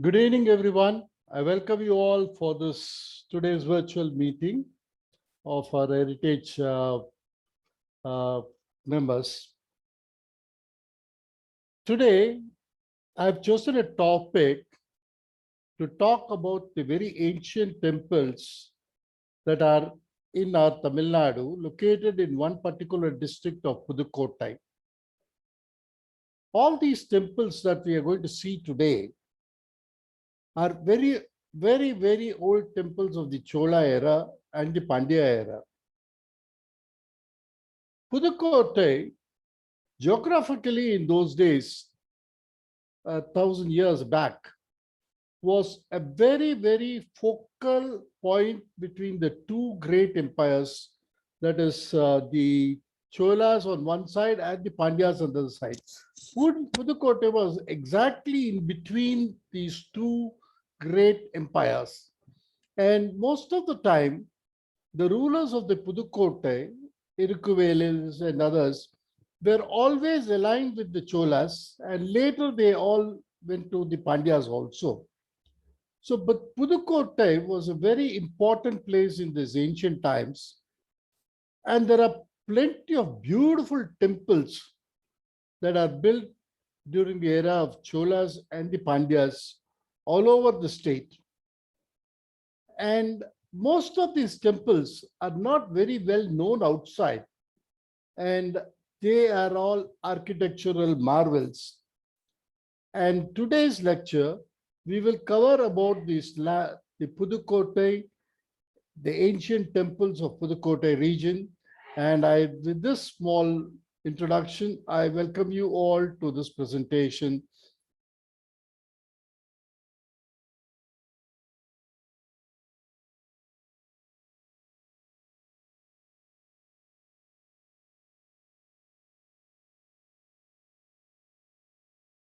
Good evening, everyone. I welcome you all for this today's virtual meeting of our heritage uh, members. Today, I've chosen a topic to talk about the very ancient temples that are in our Tamil Nadu, located in one particular district of Pudukkottai. All these temples that we are going to see today are very old temples of the Chola era and the Pandya era. Pudukkottai, geographically in those days, 1,000 years back, was a very focal point between the two great empires, that is the Cholas on one side and the Pandyas on the other side. Pudukkottai was exactly in between these two great empires. And most of the time, the rulers of the Pudukkottai, Irukuvelis and others, were always aligned with the Cholas, and later they all went to the Pandyas also. So, but Pudukkottai was a very important place in these ancient times, and there are plenty of beautiful temples that are built during the era of Cholas and the Pandyas all over the state. And most of these temples are not very well known outside, and they are all architectural marvels. And today's lecture, we will cover about the Pudukkottai, the ancient temples of Pudukkottai region. And with this small introduction, I welcome you all to this presentation.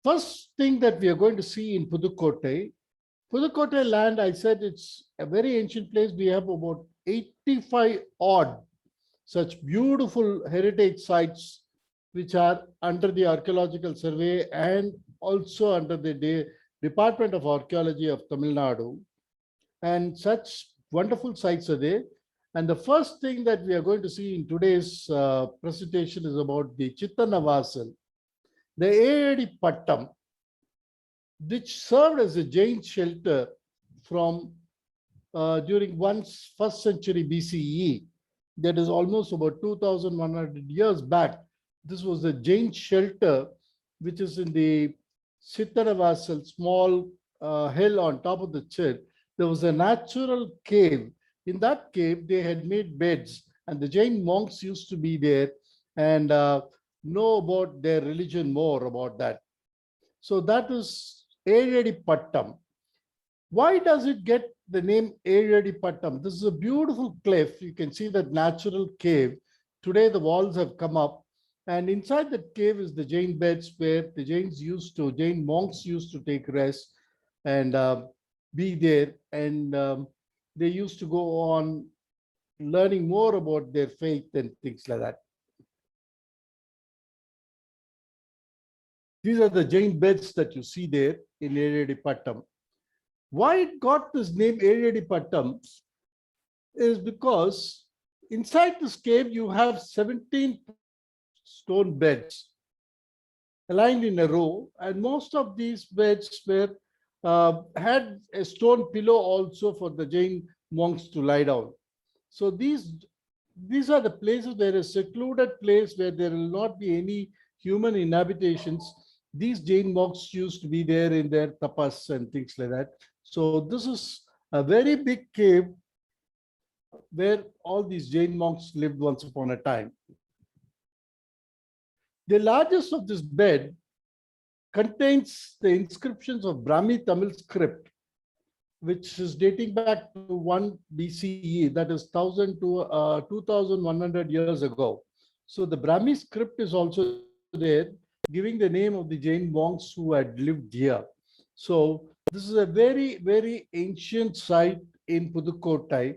First thing that we are going to see in Pudukkottai land, I said it's a very ancient place. We have about 85 odd such beautiful heritage sites which are under the Archaeological Survey and also under the Department of Archaeology of Tamil Nadu. And such wonderful sites are there. And the first thing that we are going to see in today's presentation is about the Chittanavasal, the Ayadi Pattam, which served as a Jain shelter from during first century BCE. That is almost about 2,100 years back. This was a Jain shelter, which is in the Chittanavasal, small hill on top of the church. There was a natural cave. In that cave, they had made beds, and the Jain monks used to be there and know about their religion more about that. So that is Ayadi Pattam. Why does it get the name Ayadi Pattam? This is a beautiful cliff. You can see that natural cave. Today the walls have come up, and inside that cave is the Jain beds where the Jain monks used to take rest and be there. And they used to go on learning more about their faith and things like that. These are the Jain beds that you see there in Ayadi Pattam. Why it got this name Ayadi Pattam is because inside this cave you have 17 stone beds aligned in a row, and most of these beds had a stone pillow also for the Jain monks to lie down. So these are the places where a secluded place where there will not be any human inhabitations. These Jain monks used to be there in their tapas and things like that. So this is a very big cave where all these Jain monks lived once upon a time. The largest of this bed contains the inscriptions of Brahmi Tamil script, which is dating back to 1 BCE, that is 1000 to 2100 years ago. So the Brahmi script is also there, giving the name of the Jain monks who had lived here. So this is a very ancient site in Pudukkottai,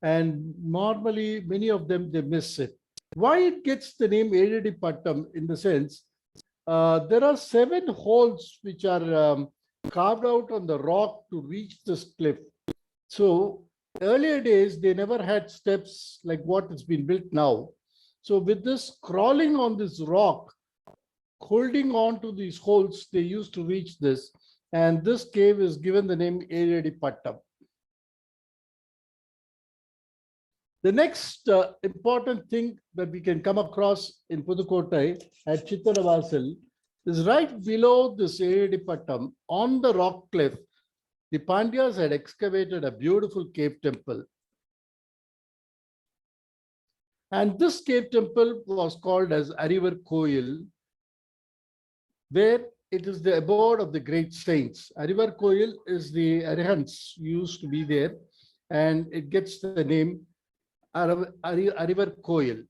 and normally many of them, they miss it. Why it gets the name Ayadi Pattam in the sense, there are 7 holes which are carved out on the rock to reach this cliff. So earlier days, they never had steps like what has been built now. So with this crawling on this rock, holding on to these holes, they used to reach this. And this cave is given the name Eredi-Pattam. The next important thing that we can come across in Pudukottai at Chittanavasil is right below this Eredi-Pattam on the rock cliff. The Pandyas had excavated a beautiful cave temple. And this cave temple was called as Arivar Koil, where it is the abode of the great saints. Arivar Koil is the Arihants used to be there, and it gets the name Arivar Koil,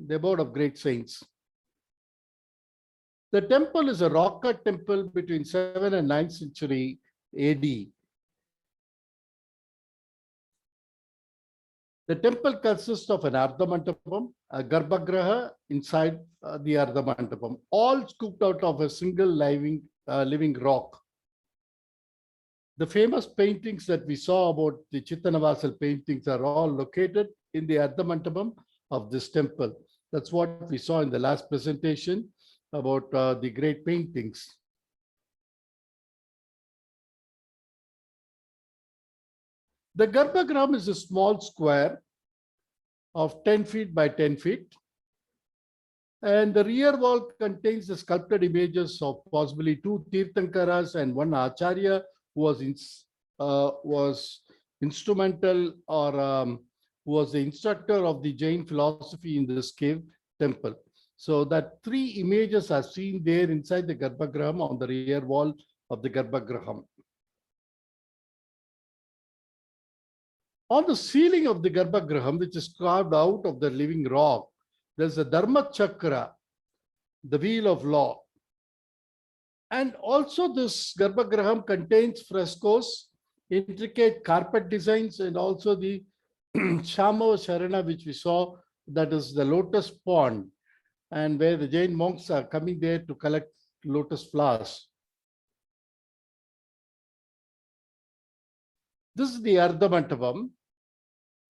the abode of great saints. The temple is a rock cut temple between 7th and 9th century AD. The temple consists of an Ardhamantapam, a Garbhagraha inside the Ardhamantapam, all scooped out of a single living rock. The famous paintings that we saw about the Chittanavasil paintings are all located in the Ardhamantapam of this temple. That's what we saw in the last presentation about the great paintings. The Garbhagram is a small square of 10 feet by 10 feet. And the rear wall contains the sculpted images of possibly 2 Tirthankaras and 1 Acharya who was instrumental or who was the instructor of the Jain philosophy in this cave temple. So that 3 images are seen there inside the Garbhagram on the rear wall of the Garbhagraham. On the ceiling of the Garbhagraham, which is carved out of the living rock, there's a Dharma Chakra, the wheel of law. And also this Garbhagraham contains frescoes, intricate carpet designs, and also the Shamo Sharana, which we saw, that is the lotus pond, and where the Jain monks are coming there to collect lotus flowers. This is the Ardhamantapam,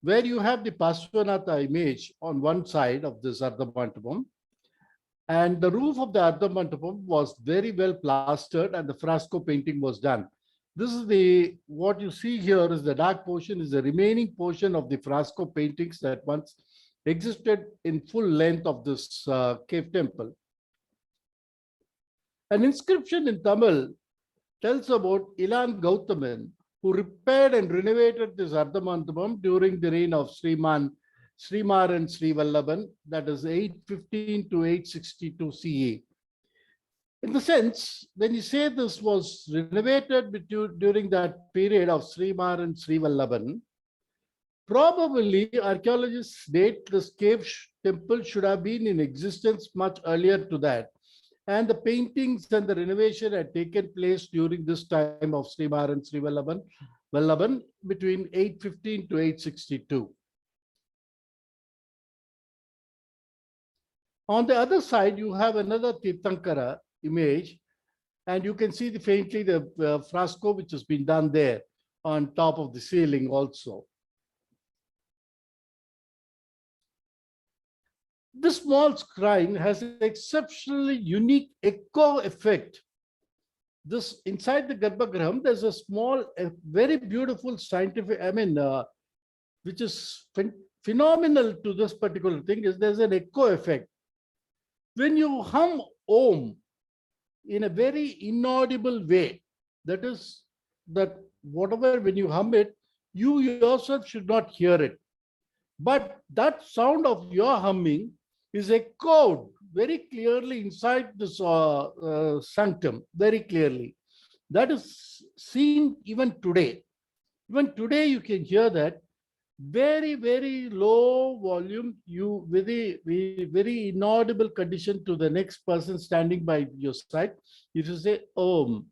where you have the Paswanatha image on one side of this Ardhamantapam. And the roof of the Ardhamantapam was very well plastered and the fresco painting was done. This is what you see here is the dark portion is the remaining portion of the fresco paintings that once existed in full length of this cave temple. An inscription in Tamil tells about Ilan Gautaman, who repaired and renovated this Ardhamantapam during the reign of Srimaran Srivallaban, that is 815 to 862 CE. In the sense, when you say this was renovated during that period of Srimaran Srivallaban, probably archaeologists date this cave temple should have been in existence much earlier to that. And the paintings and the renovation had taken place during this time of Srimaran Srivallaban between 815 to 862. On the other side, you have another Tirthankara image, and you can see faintly the fresco which has been done there on top of the ceiling also. This small shrine has an exceptionally unique echo effect. This inside the Garbhagraham, there's a small, very beautiful scientific, which is phenomenal to this particular thing is there's an echo effect. When you hum Om in a very inaudible way, that is that whatever, when you hum it, you yourself should not hear it. But that sound of your humming is echoed very clearly inside this sanctum, very clearly. That is seen even today. Even today, you can hear that very, very low volume, very inaudible condition to the next person standing by your side. If you say Om,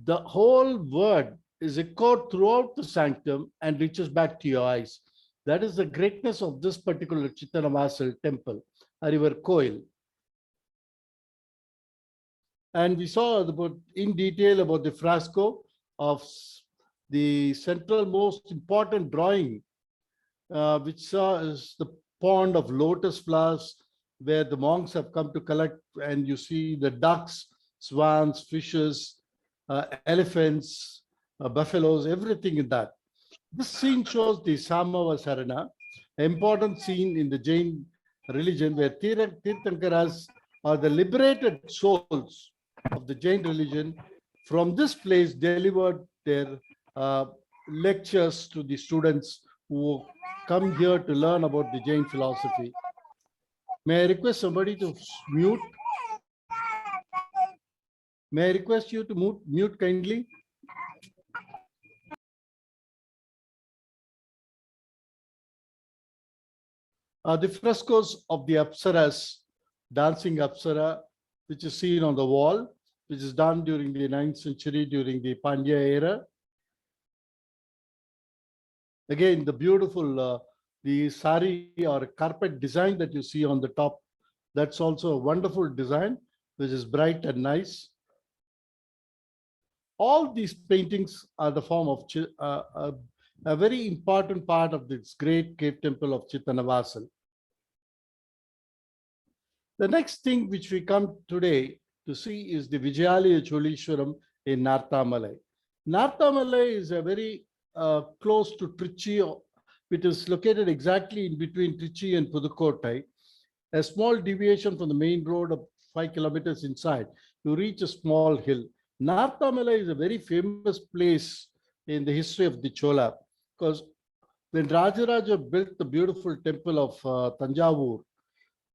the whole word is echoed throughout the sanctum and reaches back to your eyes. That is the greatness of this particular Chittanavasil temple, Arivar Koil. And we saw in detail about the fresco of the central most important drawing, which is the pond of lotus flowers, where the monks have come to collect, and you see the ducks, swans, fishes, elephants, buffaloes, everything in that. This scene shows the Samavasarana, an important scene in the Jain religion where Tirthankaras are the liberated souls of the Jain religion. From this place, delivered their lectures to the students who come here to learn about the Jain philosophy. May I request somebody to mute? May I request you to mute kindly? The frescoes of the Apsaras, dancing Apsara, which is seen on the wall, which is done during the 9th century, during the Pandya era. Again, the beautiful, the sari or carpet design that you see on the top, that's also a wonderful design, which is bright and nice. All these paintings are the form of a very important part of this great cave temple of Chittanavasal. The next thing which we come today to see is the Vijayalaya Cholishwaram in Narthamalai. Narthamalai is a very close to Trichy. It is located exactly in between Trichy and Pudukkottai. A small deviation from the main road of 5 kilometers inside, you reach a small hill. Narthamalai is a very famous place in the history of the Chola, because when Rajaraja built the beautiful temple of Tanjavur,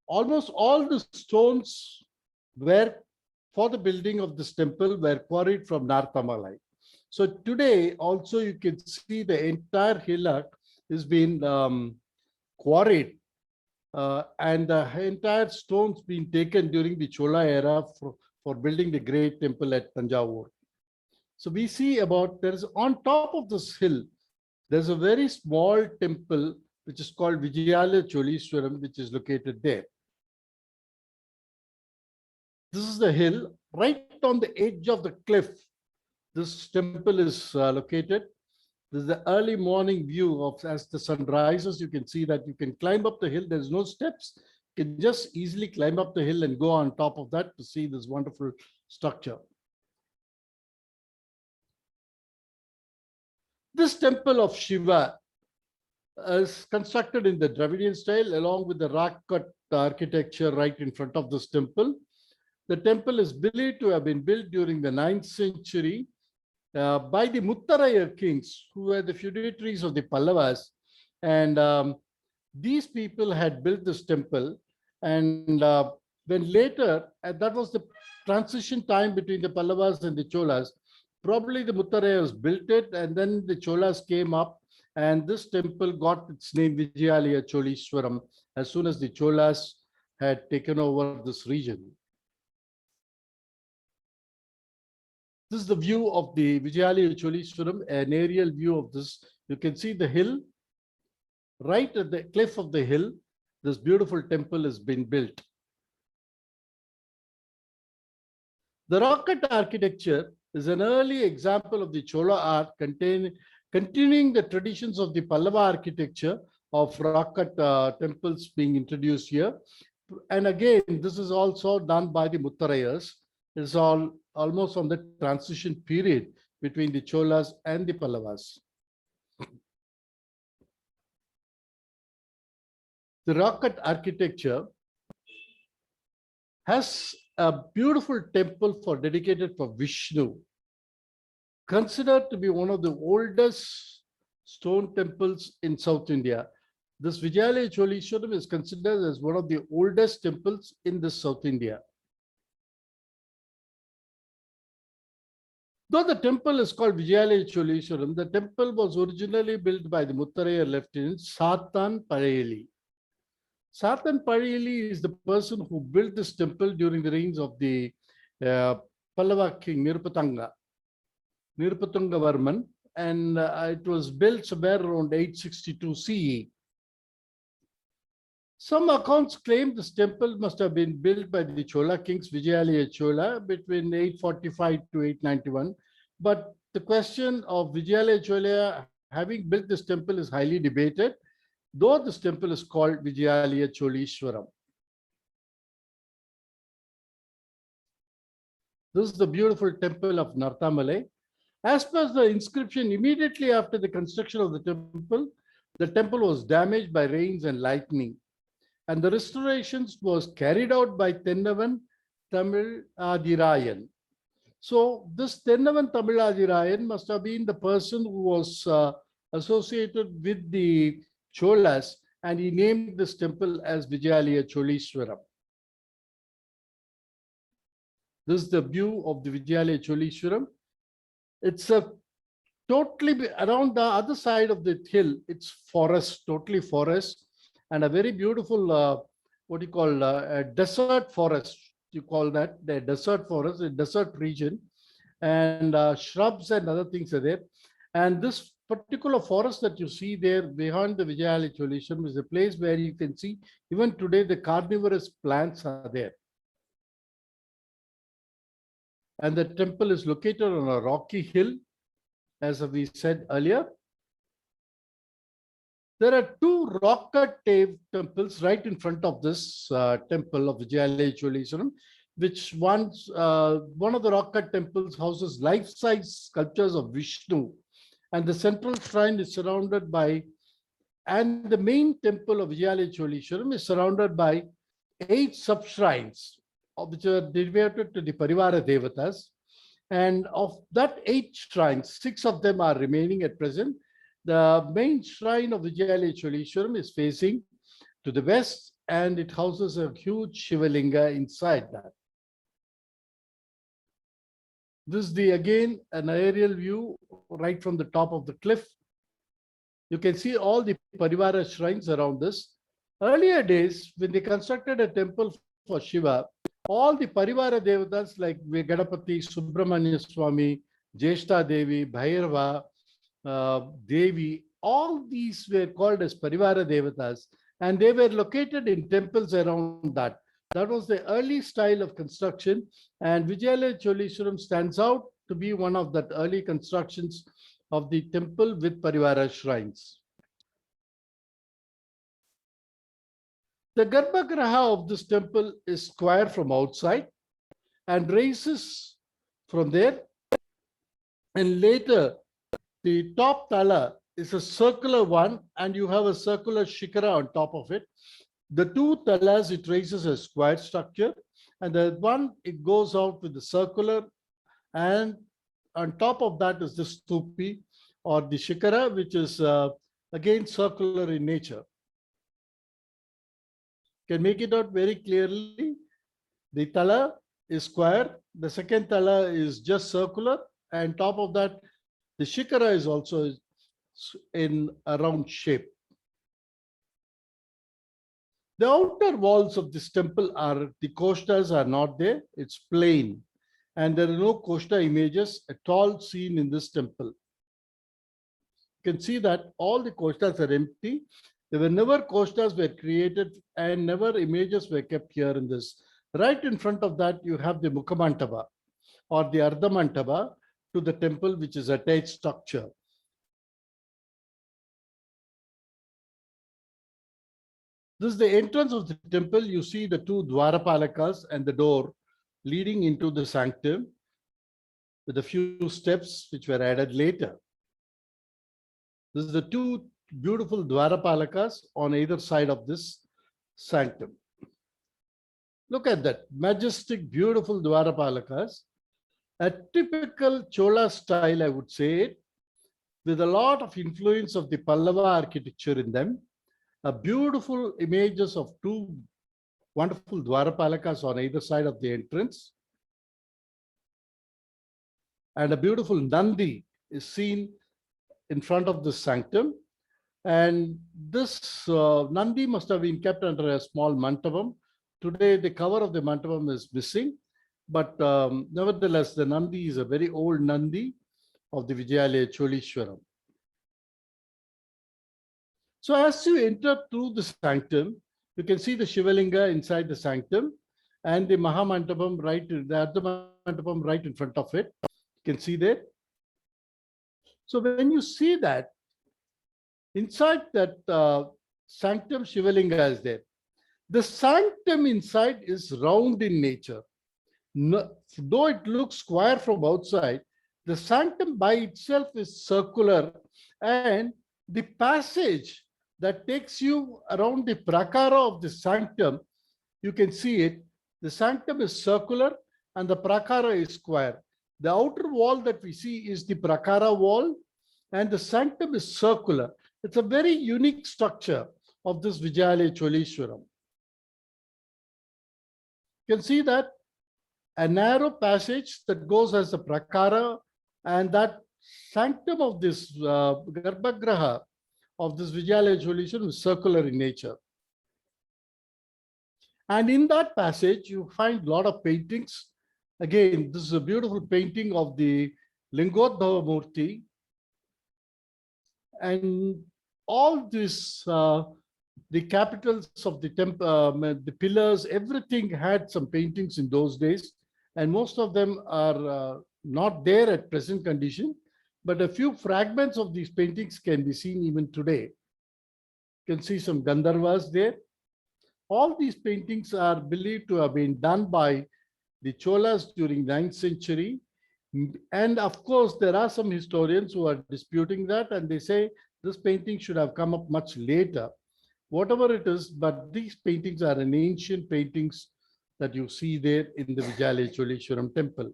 almost all the stones were for the building of this temple were quarried from Narthamalai. So today also you can see the entire hillock is being quarried, and the entire stones being taken during the Chola era for building the great temple at Tanjavur. So we see there's on top of this hill, there's a very small temple which is called Vijayalaya Cholishwaram, which is located there. This is the hill right on the edge of the cliff. This temple is located. This is the early morning view of as the sun rises. You can see that you can climb up the hill. There's no steps. You can just easily climb up the hill and go on top of that to see this wonderful structure. This temple of Shiva is constructed in the Dravidian style along with the rock cut architecture right in front of this temple. The temple is believed to have been built during the 9th century by the Muttaraya kings, who were the feudatories of the Pallavas. And these people had built this temple. And when later, that was the transition time between the Pallavas and the Cholas, probably the Muttarayas built it, and then the Cholas came up, and this temple got its name Vijayalaya Cholishwaram as soon as the Cholas had taken over this region. This is the view of the Vijayalaya Cholishwaram, an aerial view of this. You can see the hill. Right at the cliff of the hill, this beautiful temple has been built. The rock cut architecture is an early example of the Chola art continuing the traditions of the Pallava architecture of rock cut temples being introduced here. And again, this is also done by the Muttarayas. It's almost on the transition period between the Cholas and the Pallavas. The rock cut architecture has a beautiful temple dedicated for Vishnu, considered to be one of the oldest stone temples in South India. This Vijayalaya Cholishwaram is considered as one of the oldest temples in the South India. Though the temple is called Vijayalaya Cholishwaram, the temple was originally built by the Muttaraya lieutenant Sattan Pazhiyali. Sattan Pazhiyali is the person who built this temple during the reigns of the Pallava king Nirupatanga Varman, and it was built somewhere around 862 CE. Some accounts claim this temple must have been built by the Chola kings Vijayalaya Chola between 845 to 891. But the question of Vijayalaya Chola having built this temple is highly debated, though this temple is called Vijayalaya Cholishwaram. This is the beautiful temple of Nartamalai. As per the inscription, immediately after the construction of the temple was damaged by rains and lightning. And the restorations was carried out by Tennavan Tamil So this Tennavan Tamil must have been the person who was associated with the Cholas, and he named this temple as Vijayalaya Cholishwaram. This is the view of the Vijayalaya Cholishwaram. It's a totally around the other side of the hill. It's forest, totally forest, and a very beautiful, what you call a desert forest. You call that the desert forest, a desert region, and shrubs and other things are there. And this particular forest that you see there behind the Vijayalaya Cholishwaram is a place where you can see even today the carnivorous plants are there. And the temple is located on a rocky hill, as we said earlier. There are two rock-cut temples right in front of this temple of Vijayalaya Cholishwaram, which one of the rock-cut temples houses life-size sculptures of Vishnu, and the central shrine is surrounded by, and the main temple of Vijayalaya Cholishwaram is surrounded by 8 sub-shrines, which are devoted to the Parivara Devatas. And of that 8 shrines, 6 of them are remaining at present. The main shrine of Vijayalaya Cholishwaram is facing to the west, and it houses a huge Shivalinga inside that. This is again an aerial view right from the top of the cliff. You can see all the Parivara shrines around this. Earlier days, when they constructed a temple for Shiva, all the Parivara Devatas like Gadapati, Subramanya Swami, Jeshta Devi, Bhairava, Devi, all these were called as Parivara Devatas, and they were located in temples around that. That was the early style of construction, and Vijayalaya Cholishwaram stands out to be one of that early constructions of the temple with Parivara shrines. The Garbhagriha of this temple is square from outside and raises from there, and later the top tala is a circular one, and you have a circular shikara on top of it. The 2 talas, it raises a square structure, and the one, it goes out with the circular, and on top of that is the stupi or the shikara, which is again circular in nature. Can make it out very clearly. The tala is square, the second tala is just circular, and top of that, the shikara is also in a round shape. The outer walls of this temple are, the koshtas are not there, it's plain. And there are no koshta images at all seen in this temple. You can see that all the koshtas are empty. There were never koshtas were created, and never images were kept here in this. Right in front of that, you have the Mukhamantapa or the Ardhamantapa to the temple, which is a attached structure. This is the entrance of the temple. You see the 2 Dwarapalakas and the door leading into the sanctum with a few steps which were added later. This is the 2 beautiful Dwarapalakas on either side of this sanctum. Look at that majestic, beautiful Dwarapalakas. A typical Chola style, I would say, with a lot of influence of the Pallava architecture in them. A beautiful images of 2 wonderful Dwarapalakas on either side of the entrance. And a beautiful Nandi is seen in front of the sanctum. And this Nandi must have been kept under a small mantapam. Today, the cover of the mantapam is missing. But nevertheless, the Nandi is a very old Nandi of the Vijayalaya Cholishwaram. So as you enter through the sanctum, You can see the Shivalinga inside the sanctum and the Mahamandapam right, the Ardha Mandapam right in front of it. You can see that. So when you see that, inside that sanctum, Shivalinga is there. The sanctum inside is round in nature. No, though it looks square from outside, the sanctum by itself is circular, and the passage that takes you around the prakara of the sanctum, you can see it. The sanctum is circular and the prakara is square. The outer wall that we see is the prakara wall, and the sanctum is circular. It's a very unique structure of this Vijayalaya Cholishwaram. You can see that a narrow passage that goes as a prakara, and that sanctum of this Garbhagraha of this Vijayalaya Cholishwaram is circular in nature. And in that passage, you find a lot of paintings. Again, this is a beautiful painting of the Lingodhava Murti. And all this, the capitals of the temple, the pillars, everything had some paintings in those days. And most of them are not there at present condition, but a few fragments of these paintings can be seen even today. You can see some Gandharvas there. All these paintings are believed to have been done by the Cholas during 9th century. And of course, there are some historians who are disputing that, and they say this painting should have come up much later. Whatever it is, but these paintings are an ancient paintings that you see there in the Vijayalaya Cholishwaram temple.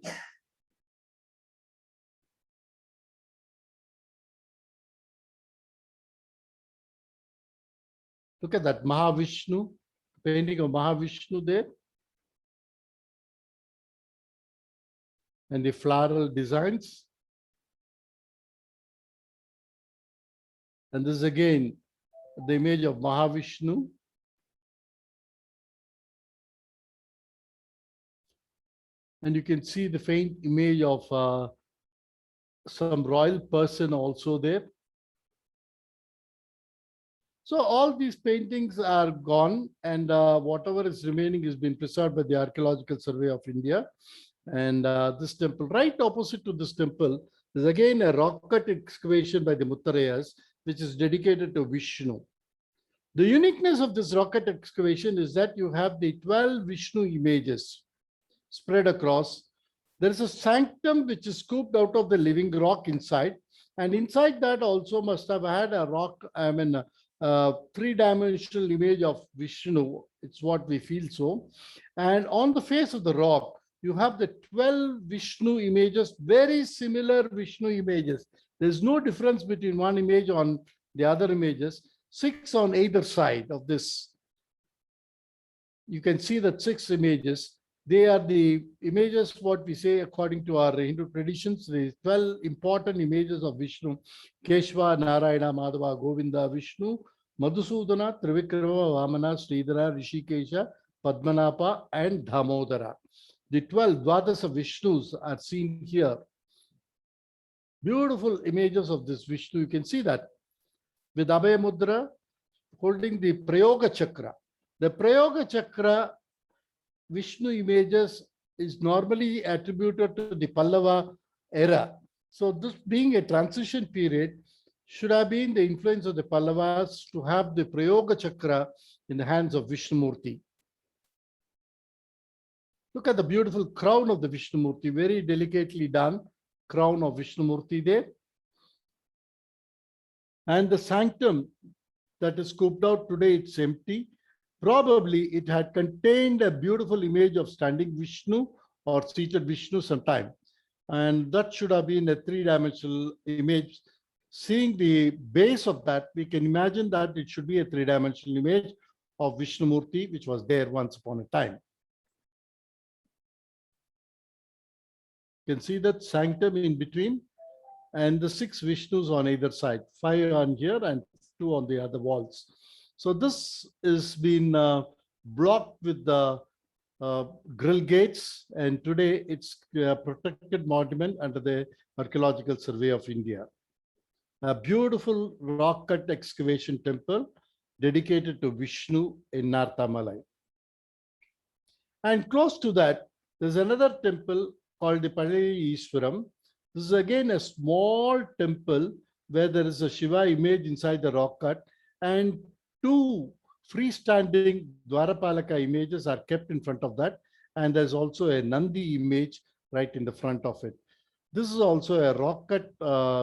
Look at that Mahavishnu, painting of Mahavishnu there. And the floral designs. And this is again the image of Mahavishnu. And you can see the faint image of some royal person also there. So all these paintings are gone, and whatever is remaining has been preserved by the Archaeological Survey of India. And this temple, right opposite to this temple, is again a rock cut excavation by the Muttarayas, which is dedicated to Vishnu. The uniqueness of this rock cut excavation is that you have the 12 Vishnu images spread across. There is a sanctum which is scooped out of the living rock inside, and inside that also must have had a rock, three-dimensional image of Vishnu. It's what we feel so. And on the face of the rock, you have the 12 Vishnu images, very similar Vishnu images. There's no difference between one image on the other images, 6 on either side of this. You can see that 6 images. They are the images, what we say according to our Hindu traditions, the 12 important images of Vishnu: Keshava, Narayana, Madhava, Govinda, Vishnu, Madhusudana, Trivikrama, Vamana, Sridhara, Rishikesha, Padmanabha, and Damodara. The 12 Dvadas of Vishnus are seen here. Beautiful images of this Vishnu. You can see that with Abhaya Mudra holding the Prayoga Chakra. The Prayoga Chakra Vishnu images is normally attributed to the Pallava era. So this being a transition period should have been the influence of the Pallavas to have the Prayoga Chakra in the hands of Vishnumurti. Look at the beautiful crown of the Vishnumurti, very delicately done crown of Vishnumurti there. And the sanctum that is scooped out today, it's empty. Probably it had contained a beautiful image of standing Vishnu or seated Vishnu sometime. And that should have been a three-dimensional image. Seeing the base of that, we can imagine that it should be a three-dimensional image of Vishnumurti, which was there once upon a time. You can see that sanctum in between and the 6 Vishnus on either side, 5 on here and 2 on the other walls. So this is been blocked with the grill gates, and today it's a protected monument under the Archaeological Survey of India. A beautiful rock cut excavation temple dedicated to Vishnu in Narthamalai. And close to that, there's another temple called the Palali Ishwaram. This is again a small temple where there is a Shiva image inside the rock cut, and two freestanding Dwarapalaka images are kept in front of that. And there's also a Nandi image right in the front of it. This is also a rock cut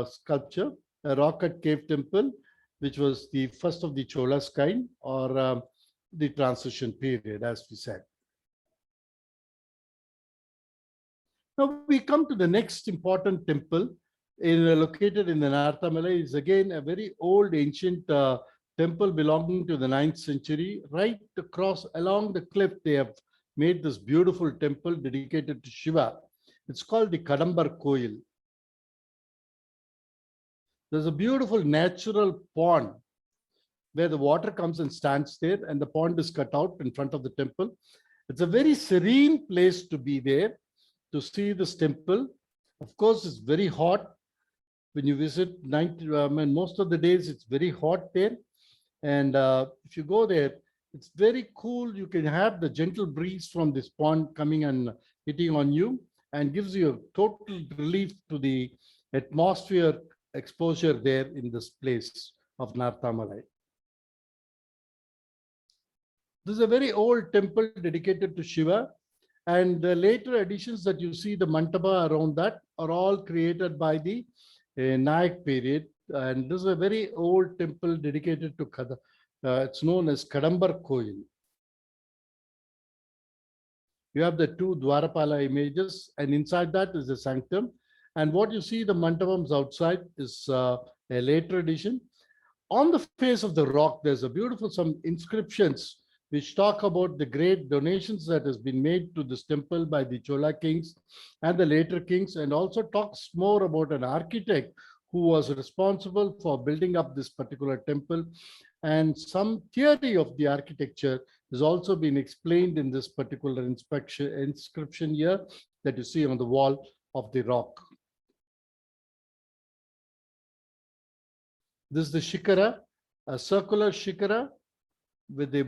sculpture, a rock cut cave temple, which was the first of the Cholas kind, or the transition period, as we said. Now we come to the next important temple located in the Narthamalai. Is again a very old ancient temple belonging to the 9th century. Right across along the cliff, they have made this beautiful temple dedicated to Shiva. It's called the Kadambar Koil. There's a beautiful natural pond where the water comes and stands there, and the pond is cut out in front of the temple. It's a very serene place to be there, to see this temple. Of course, it's very hot when you visit. Most of the days it's very hot there. And if you go there, it's very cool. You can have the gentle breeze from this pond coming and hitting on you, and gives you a total relief to the atmosphere exposure there in this place of Narthamalai. This is a very old temple dedicated to Shiva. And the later additions that you see, the mantapa around that, are all created by the Nayak period. And this is a very old temple dedicated to it's known as Kadambar Koil. You have the two Dwarapala images, and inside that is the sanctum. And what you see, the mantapams outside, is a later addition. On the face of the rock, there's a beautiful some inscriptions which talk about the great donations that has been made to this temple by the Chola kings and the later kings, and also talks more about an architect who was responsible for building up this particular temple. And some theory of the architecture has also been explained in this particular inscription here that you see on the wall of the rock. This is the shikara, a circular shikara with the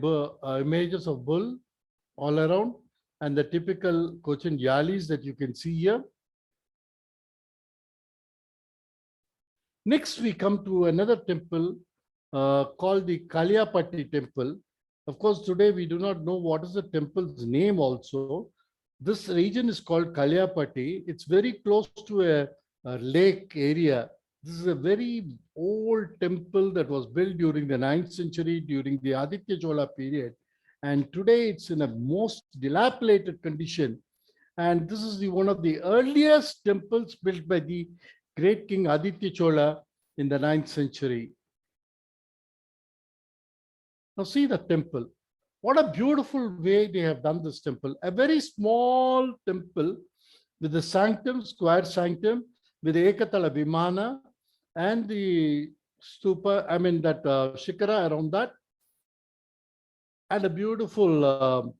images of bull all around, and the typical Cochin yalis that you can see here. Next, we come to another temple called the Kalyapatti temple. Of course, today we do not know what is the temple's name also. This region is called Kalyapatti. It's very close to a lake area. This is a very old temple that was built during the 9th century, during the Aditya Chola period. And today it's in a most dilapidated condition. And this is one of the earliest temples built by the great king Aditya Chola in the 9th century. Now see the temple. What a beautiful way they have done this temple. A very small temple with the sanctum, square sanctum, with the Ekatala Vimana and the stupa, shikara around that, and a beautiful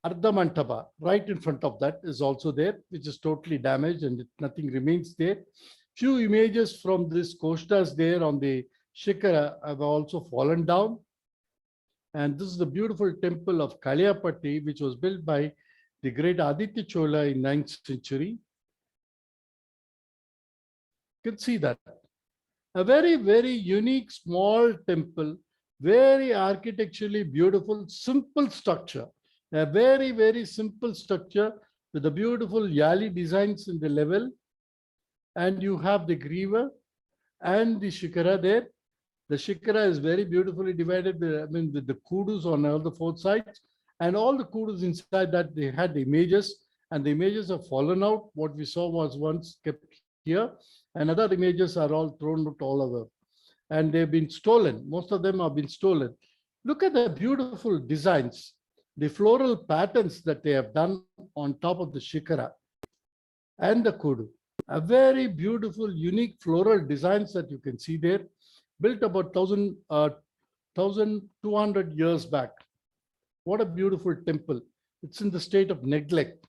Ardhamantapa right in front of that is also there, which is totally damaged and nothing remains there. Few images from this Koshtas there on the shikara have also fallen down. And this is the beautiful temple of Kalyapatti, which was built by the great Aditya Chola in 9th century. You can see that. A very, very unique small temple, very architecturally beautiful, simple structure. A very, very simple structure with the beautiful yali designs in the level. And you have the griva and the shikara there. The shikara is very beautifully divided with the kudus on all the four sides. And all the kudus inside that, they had the images, and the images have fallen out. What we saw was once kept here, and other images are all thrown out all over. And they've been stolen. Most of them have been stolen. Look at the beautiful designs, the floral patterns that they have done on top of the shikara and the kudu. A very beautiful, unique floral designs that you can see there, built about 1,200 years back. What a beautiful temple. It's in the state of neglect.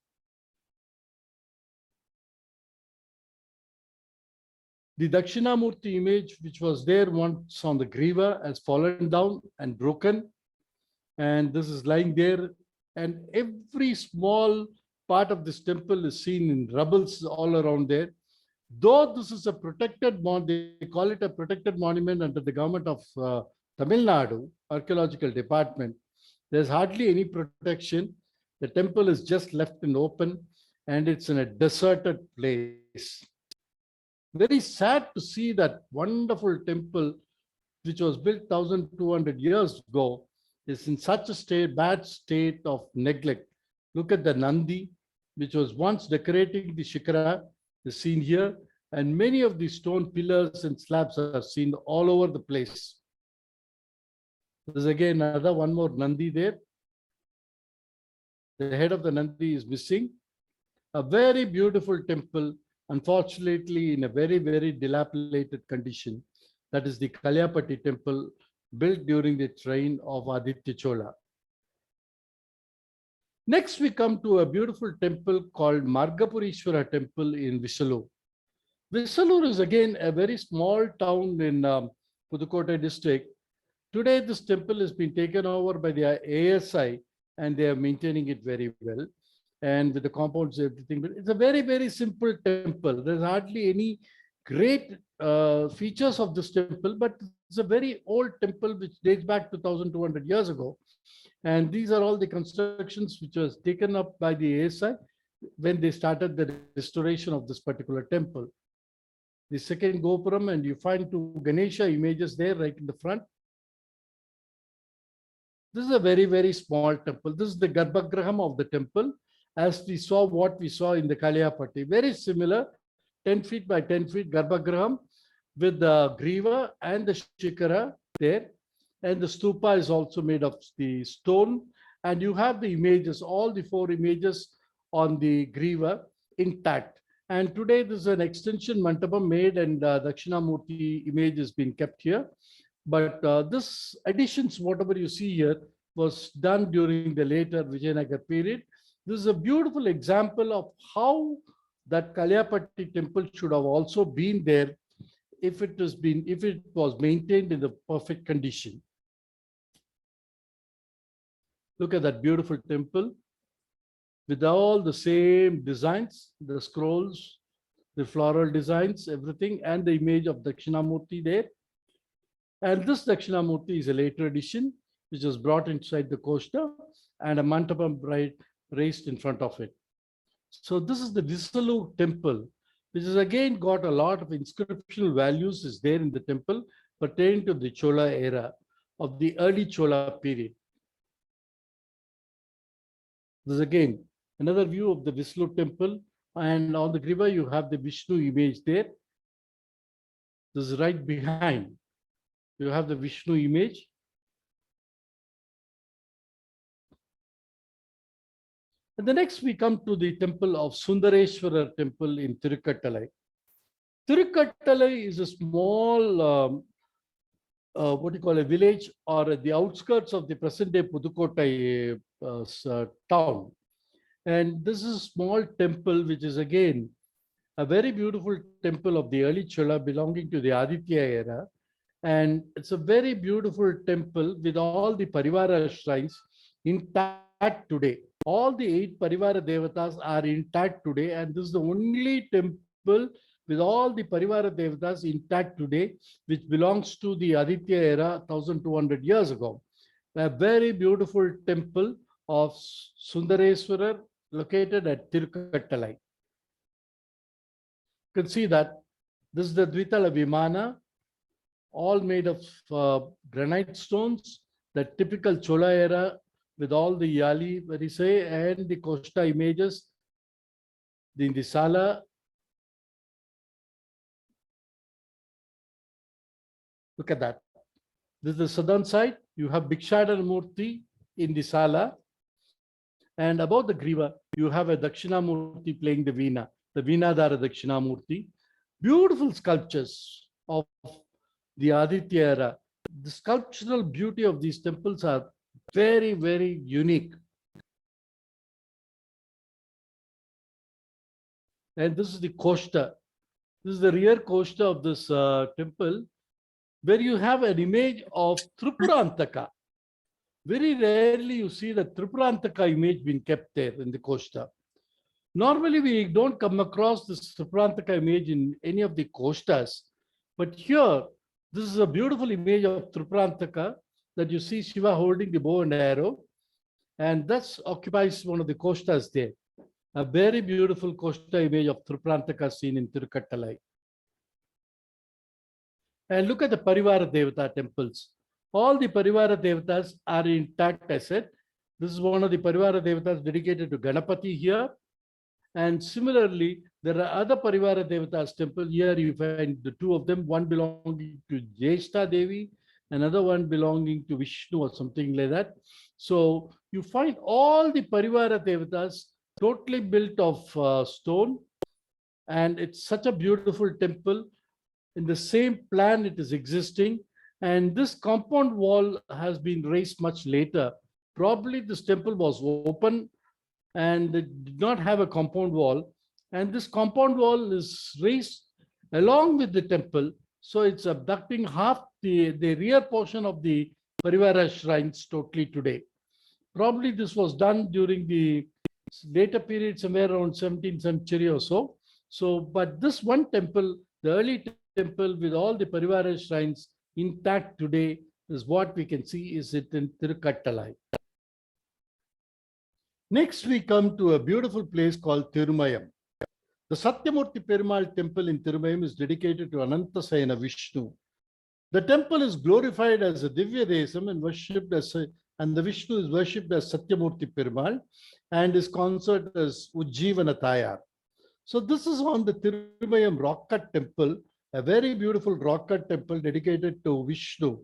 The Dakshinamurti image, which was there once on the Griva, has fallen down and broken. And this is lying there. And every small part of this temple is seen in rubbles all around there. Though this is a protected monument, they call it a protected monument under the government of Tamil Nadu Archaeological Department. There's hardly any protection. The temple is just left in open and it's in a deserted place. Very sad to see that wonderful temple, which was built 1200 years ago, is in such a bad state of neglect. Look at the Nandi, which was once decorating the Shikara, is seen here, and many of the stone pillars and slabs are seen all over the place. There's again another one more Nandi there. The head of the Nandi is missing. A very beautiful temple, unfortunately in a very, very dilapidated condition. That is the Kalyapati temple, built during the reign of Aditya Chola. Next, we come to a beautiful temple called Margapurishwara temple in Visalur. Visalur is again a very small town in Pudukkottai district. Today, this temple has been taken over by the ASI and they are maintaining it very well. And with the compounds, everything, but it's a very, very simple temple. There's hardly any great features of this temple, but it's a very old temple which dates back to 1200 years ago. And these are all the constructions which was taken up by the ASI when they started the restoration of this particular temple. The second Gopuram, and you find two Ganesha images there right in the front. This is a very, very small temple. This is the Garbhagraham of the temple, as we saw what we saw in the Kalyapati. Very similar, 10 feet by 10 feet Garbhagraham with the Griva and the Shikara there. And the stupa is also made of the stone. And you have the images, all the 4 images on the Griva intact. And today there's an extension mandapam made and Dakshinamurti image has been kept here. But this additions, whatever you see here, was done during the later Vijayanagar period. This is a beautiful example of how that Kalyapati temple should have also been there if it was maintained in the perfect condition. Look at that beautiful temple with all the same designs, the scrolls, the floral designs, everything, and the image of Dakshinamurti there. And this Dakshinamurti is a later addition, which was brought inside the Koshta and a Mantapam raised in front of it. So this is the Visalur temple, which has again got a lot of inscriptional values is there in the temple pertaining to the Chola era of the early Chola period. This is again another view of the Visalur temple, and on the Griva you have the Vishnu image there. This is right behind. You have the Vishnu image. And the next we come to the temple of Sundareshwara temple in Tirukattalai. Tirukattalai is a small, a village or at the outskirts of the present day Pudukkottai town. And this is a small temple, which is again a very beautiful temple of the early Chola belonging to the Aditya era. And it's a very beautiful temple with all the Parivara shrines intact today. All the 8 Parivara Devatas are intact today, and this is the only temple with all the Parivara Devatas intact today, which belongs to the Aditya era 1200 years ago. A very beautiful temple of Sundareswarar located at Tirukattalai. You can see that this is the Dvitala Vimana, all made of granite stones, the typical Chola era with all the Yali, Varisai, and the Koshta images in the Sala. Look at that. This is the southern side. You have Bhikshadhara Murti in the Sala. And above the Griva, you have a Dakshinamurti playing the Veena, the Veenadhara Dakshinamurti. Beautiful sculptures of the Aditya era. The sculptural beauty of these temples are very, very unique. And this is the Koshta. This is the rear koshta of this temple, where you have an image of Tripurantaka. Very rarely you see the Tripurantaka image being kept there in the koshta. Normally, we don't come across this Tripurantaka image in any of the kostas, but here, this is a beautiful image of Tripurantaka that you see Shiva holding the bow and arrow, and that occupies one of the kostas there. A very beautiful kosta image of Tripurantaka seen in Tirukattalai. And look at the Parivara Devata temples. All the Parivara Devatas are intact, I said. This is one of the Parivara Devatas dedicated to Ganapati here. And similarly, there are other Parivara Devatas temple. Here you find the two of them, one belonging to Jeshta Devi, another one belonging to Vishnu or something like that. So you find all the Parivara Devatas totally built of stone. And it's such a beautiful temple. In the same plan it is existing. And this compound wall has been raised much later. Probably this temple was open and it did not have a compound wall. And this compound wall is raised along with the temple. So it's abducting half the rear portion of the Parivara shrines totally today. Probably this was done during the later period, somewhere around 17th century or so. So, but this one temple, the early temple with all the Parivara shrines intact today, is what we can see is it in Tirukattalai. Next, we come to a beautiful place called Thirumayam. The Satyamurti Perumal temple in Thirumayam is dedicated to Anantasayana Vishnu. The temple is glorified as a Divya Desam and worshipped as and the Vishnu is worshipped as Satyamurti Perumal and is considered as Ujjivana Tayar. So this is on the Thirumayam rock cut temple, a very beautiful rock cut temple dedicated to Vishnu.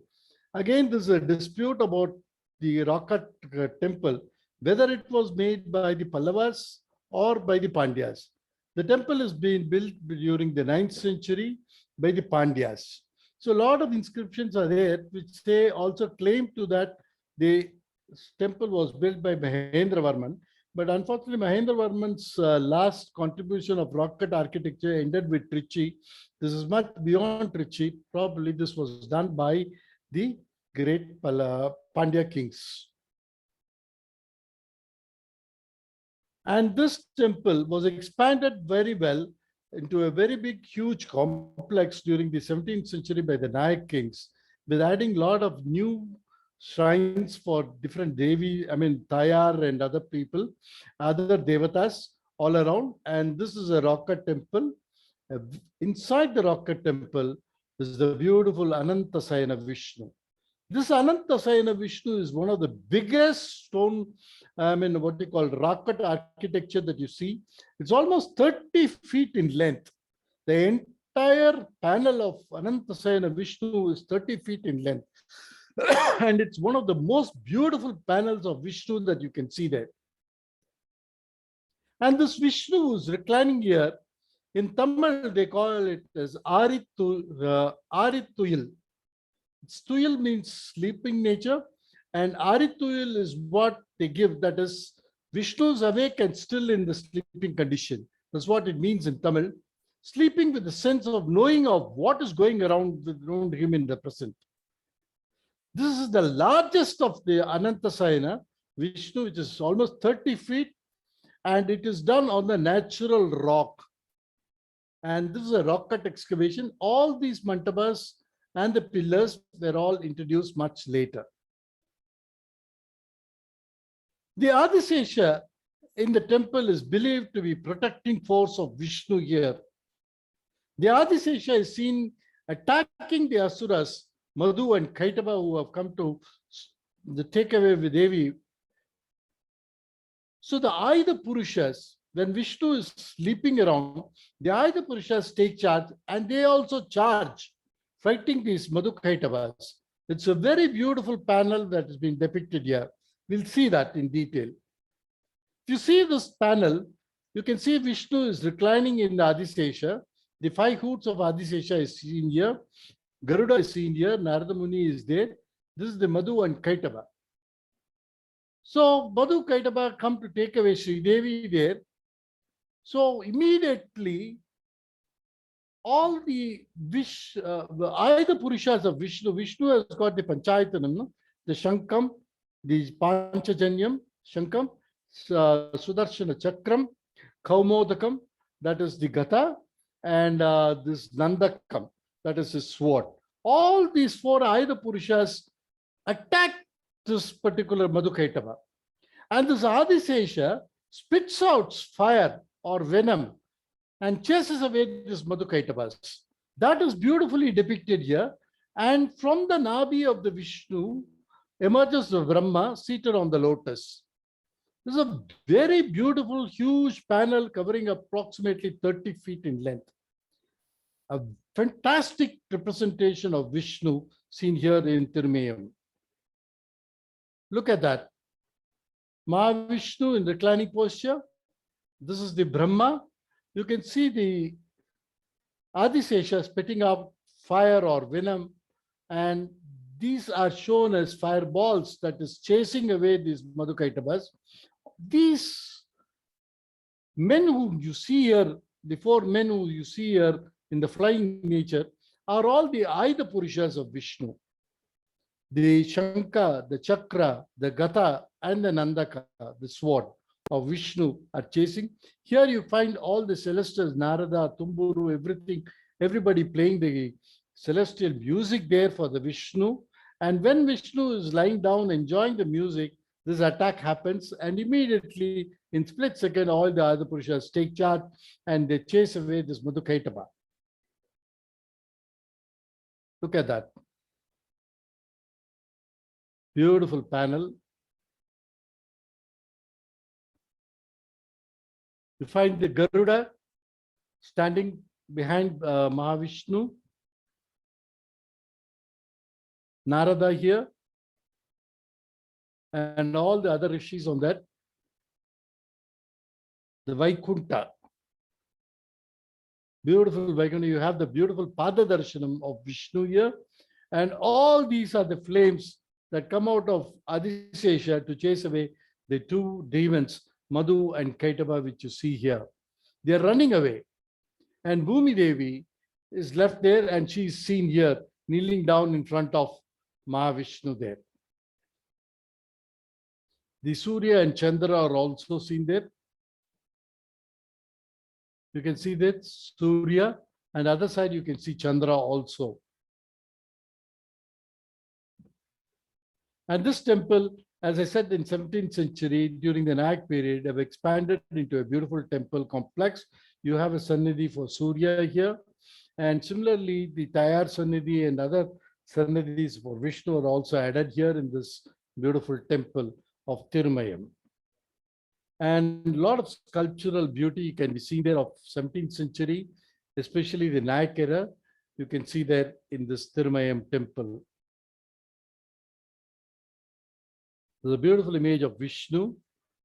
Again, there's a dispute about the rock cut temple, whether it was made by the Pallavas or by the Pandyas. The temple is being built during the 9th century by the Pandyas. So a lot of inscriptions are there which say also claim to that the temple was built by Mahendravarman. But unfortunately, Mahendravarman's last contribution of rock cut architecture ended with Trichy. This is much beyond Trichy. Probably this was done by the great Pandya kings. And this temple was expanded very well into a very big, huge complex during the 17th century by the Nayak kings, with adding a lot of new shrines for different Devi, Tayar and other people, other Devatas all around. And this is a rock cut temple. Inside the rock cut temple is the beautiful Anantasayana Vishnu. This Anantasayana Vishnu is one of the biggest stone, what you call rock cut architecture that you see. It's almost 30 feet in length. The entire panel of Anantasayana Vishnu is 30 feet in length. And it's one of the most beautiful panels of Vishnu that you can see there. And this Vishnu is reclining here. In Tamil, they call it as Arituyil. Tuyil means sleeping nature, and Arituyil is what they give, that is, Vishnu is awake and still in the sleeping condition. That's what it means in Tamil. Sleeping with the sense of knowing of what is going around him in the present. This is the largest of the Anantasayana Vishnu, which is almost 30 feet, and it is done on the natural rock. And this is a rock cut excavation. All these mantabas and the pillars were all introduced much later. The Adisesha in the temple is believed to be protecting force of Vishnu here. The Adisesha is seen attacking the Asuras, Madhu and Kaitaba, who have come to take away with Devi. So the Ayudha Purushas, when Vishnu is sleeping around, the Ayudha Purushas take charge and they also charge, fighting these Madhu Kaitavas. It's a very beautiful panel that has been depicted here. We'll see that in detail. If you see this panel, you can see Vishnu is reclining in the Adisesha. The 5 hoods of Adisesha is seen here. Garuda is seen here. Narada Muni is there. This is the Madhu and Kaitava. So Madhu Kaitava come to take away Sri Devi there. So immediately all the either Purushas of Vishnu. Vishnu has got the Panchayatanam, no? The Shankam, the Panchajanyam, Shankam, Sudarshana Chakram, Kaumodakam, that is the Gata, and this Nandakam, that is his sword. All these four Ayudha Purushas attack this particular Madhukaitava. And this Adisesha spits out fire or venom and chases away this Madhukaitavas. That is beautifully depicted here. And from the Nabi of the Vishnu emerges the Brahma seated on the lotus. This is a very beautiful, huge panel covering approximately 30 feet in length. A fantastic representation of Vishnu seen here in Tirmayam. Look at that. Mahavishnu in reclining posture. This is the Brahma. You can see the Adisesha spitting out fire or venom, and these are shown as fireballs that is chasing away these Madhukaitavas. These men who you see here, the four men who you see here in the flying nature, are all the Ayudha Purushas of Vishnu. The Shanka, the Chakra, the Gata, and the Nandaka, the sword of Vishnu, are chasing. Here you find all the celestials, Narada, Tumburu, everything, everybody playing the celestial music there for the Vishnu. And when Vishnu is lying down enjoying the music, this attack happens, and immediately in split second, all the other Purushas take charge and they chase away this Madhukaitava. Look at that. Beautiful panel. You find the Garuda standing behind Mahavishnu. Narada here. And all the other rishis on that. The Vaikunta. Beautiful Vaikunta. You have the beautiful Pada Darshanam of Vishnu here. And all these are the flames that come out of Adisesha to chase away the two demons, Madhu and Kaitava, which you see here. They are running away. And Bhumi Devi is left there, and she is seen here, kneeling down in front of Mahavishnu there. The Surya and Chandra are also seen there. You can see that Surya, and other side you can see Chandra also. And this temple, as I said, in 17th century, during the Nayak period, have expanded into a beautiful temple complex. You have a Sannidhi for Surya here. And similarly, the Tayar Sannidhi and other Sannidhis for Vishnu are also added here in this beautiful temple of Tirmayam. And a lot of sculptural beauty can be seen there of 17th century, especially the Nayak era. You can see there in this Tirmayam temple. There's a beautiful image of Vishnu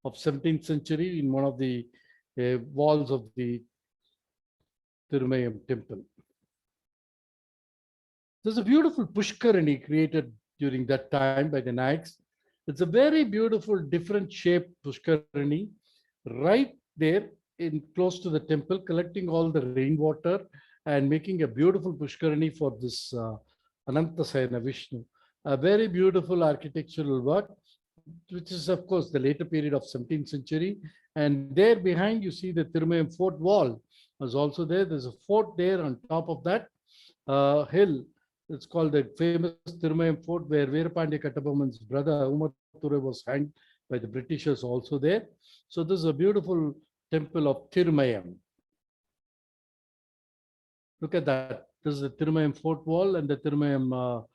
of 17th century in one of the walls of the Tirmayam temple. There's a beautiful Pushkarani created during that time by the Nayaks. It's a very beautiful, different shaped Pushkarani right there in close to the temple, collecting all the rainwater and making a beautiful Pushkarani for this Anantasayana Vishnu. A very beautiful architectural work, which is, of course, the later period of 17th century. And there behind, you see the Tirmayam fort wall was also there. There's a fort there on top of that hill. It's called the famous Tirmayam fort, where Veerapandya Kattabomman's brother, Umatture, was hanged by the Britishers also there. So this is a beautiful temple of Tirmayam. Look at that. This is the Tirmayam fort wall and the Tirmayam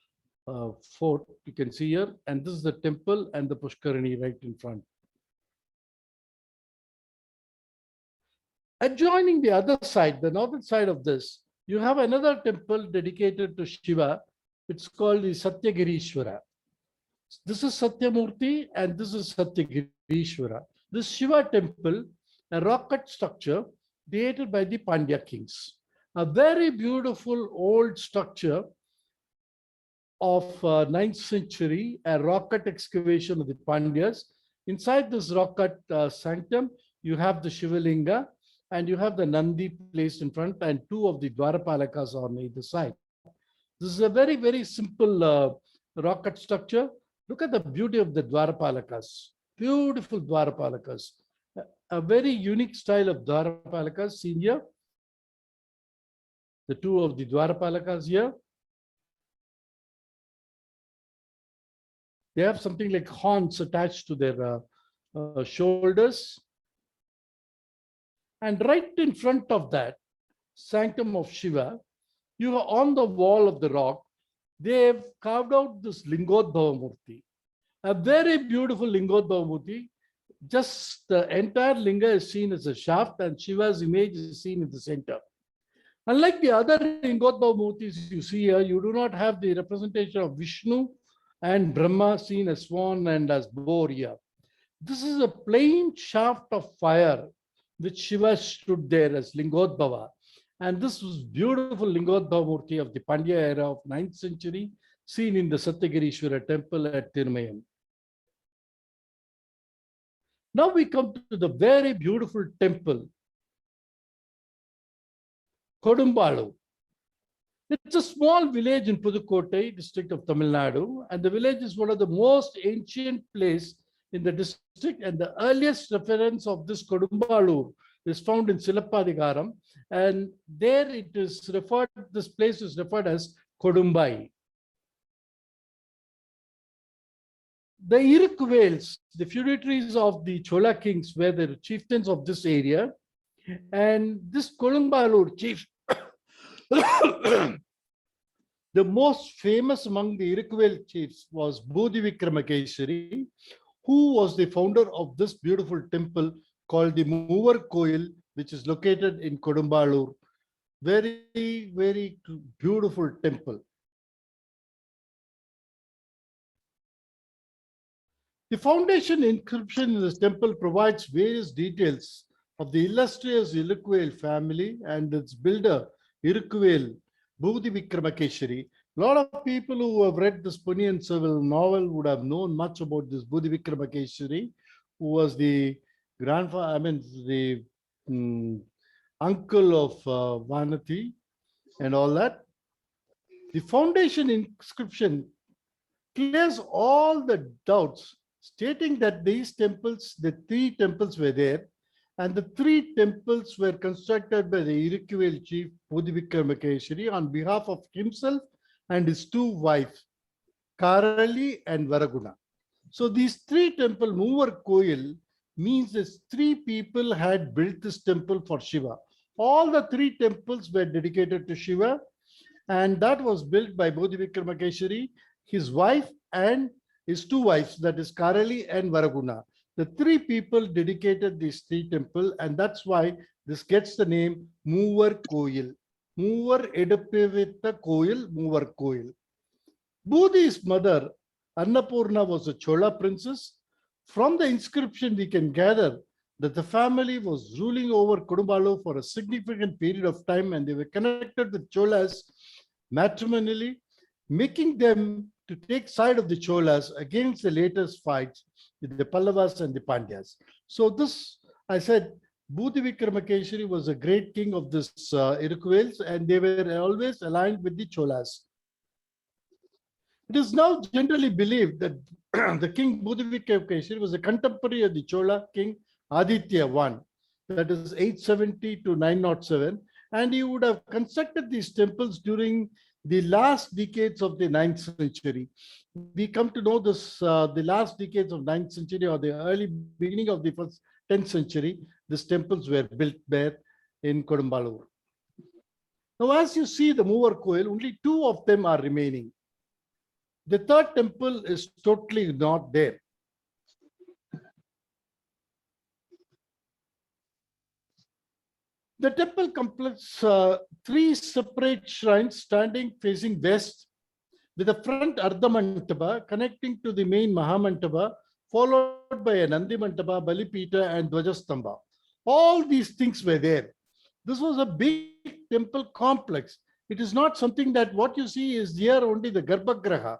fort you can see here, and this is the temple and the Pushkarani right in front. Adjoining the other side, the northern side of this, you have another temple dedicated to Shiva. It's called the Satyagirishwara. This is Satyamurti and this is Satyagirishwara. This Shiva temple, a rock-cut structure created by the Pandya kings. A very beautiful old structure of 9th century, a rock-cut excavation of the Pandyas. Inside this rock-cut sanctum, you have the Shivalinga, and you have the Nandi placed in front and two of the Dwarapalakas on either side. This is a very, very simple rock cut structure. Look at the beauty of the Dwarapalakas. Beautiful Dwarapalakas. A very unique style of Dwarapalakas seen here. The two of the Dwarapalakas here. They have something like horns attached to their shoulders. And right in front of that sanctum of Shiva, you are on the wall of the rock, they have carved out this Lingodbhava Murti, a very beautiful Lingodbhava Murti. Just the entire linga is seen as a shaft and Shiva's image is seen in the center. Unlike the other Lingodbhava Murtis you see here, you do not have the representation of Vishnu and Brahma seen as swan and as boar here. This is a plain shaft of fire which Shiva stood there as Lingodbhava. And this was beautiful Lingodbhava Murti of the Pandya era of 9th century, seen in the Satyagirishwara temple at Tirmayam. Now we come to the very beautiful temple, Kodumbalu. It's a small village in Pudukkottai, district of Tamil Nadu, and the village is one of the most ancient places in the district, and the earliest reference of this Kodumbalu is found in Silappadigaram, and there it is referred, this place is referred as Kodumbai. The Irukvales, the feudatories of the Chola kings, were the chieftains of this area, and this Kodumbalur chief, the most famous among the Irukvel chiefs was Bodhivikramakeshari, who was the founder of this beautiful temple called the Moovar Koil, which is located in Kodumbalur. Very, very beautiful temple. The foundation inscription in this temple provides various details of the illustrious Irukvel family and its builder, Irukvel Bodhivikramakeshari. A lot of people who have read this Ponniyin Selvan novel would have known much about this Bodhivikramakeshari, who was the grandfather, the uncle of Vanati and all that. The foundation inscription clears all the doubts, stating that these temples, the three temples were there, and the three temples were constructed by the Irukvel chief Bodhivikramakeshari on behalf of himself and his two wives, Karali and Varaguna. So these three temples, Moovar Koil, means that three people had built this temple for Shiva. All the three temples were dedicated to Shiva, and that was built by Bodhivikramakeshari, his wife, and his two wives, that is Karali and Varaguna. The three people dedicated these three temples, and that's why this gets the name Moovar Koil. Moovar Edapavetta Koil, Moovar Koil. Bodhi's mother, Annapurna, was a Chola princess. From the inscription, we can gather that the family was ruling over Kodumbalu for a significant period of time, and they were connected with Cholas matrimonially, making them to take side of the Cholas against the latest fights with the Pallavas and the Pandyas. So this, I said, Bodhivikramakeshari was a great king of this Irukvales, and they were always aligned with the Cholas. It is now generally believed that the king Bodhivikramakeshari was a contemporary of the Chola king Aditya I, that is 870 to 907, and he would have constructed these temples during the last decades of the 9th century. We come to know this, the last decades of 9th century or the early beginning of the first 10th century, these temples were built there in Kodumbalur. Now, as you see the Moovar Koil, only two of them are remaining. The third temple is totally not there. The temple complex three separate shrines standing facing west, with a front Ardhamantapa connecting to the main Mahamantapa, followed by a Nandi Mantapa, Balipita, and Dwajastamba. All these things were there. This was a big temple complex. It is not something that what you see is here only the Garbhagraha.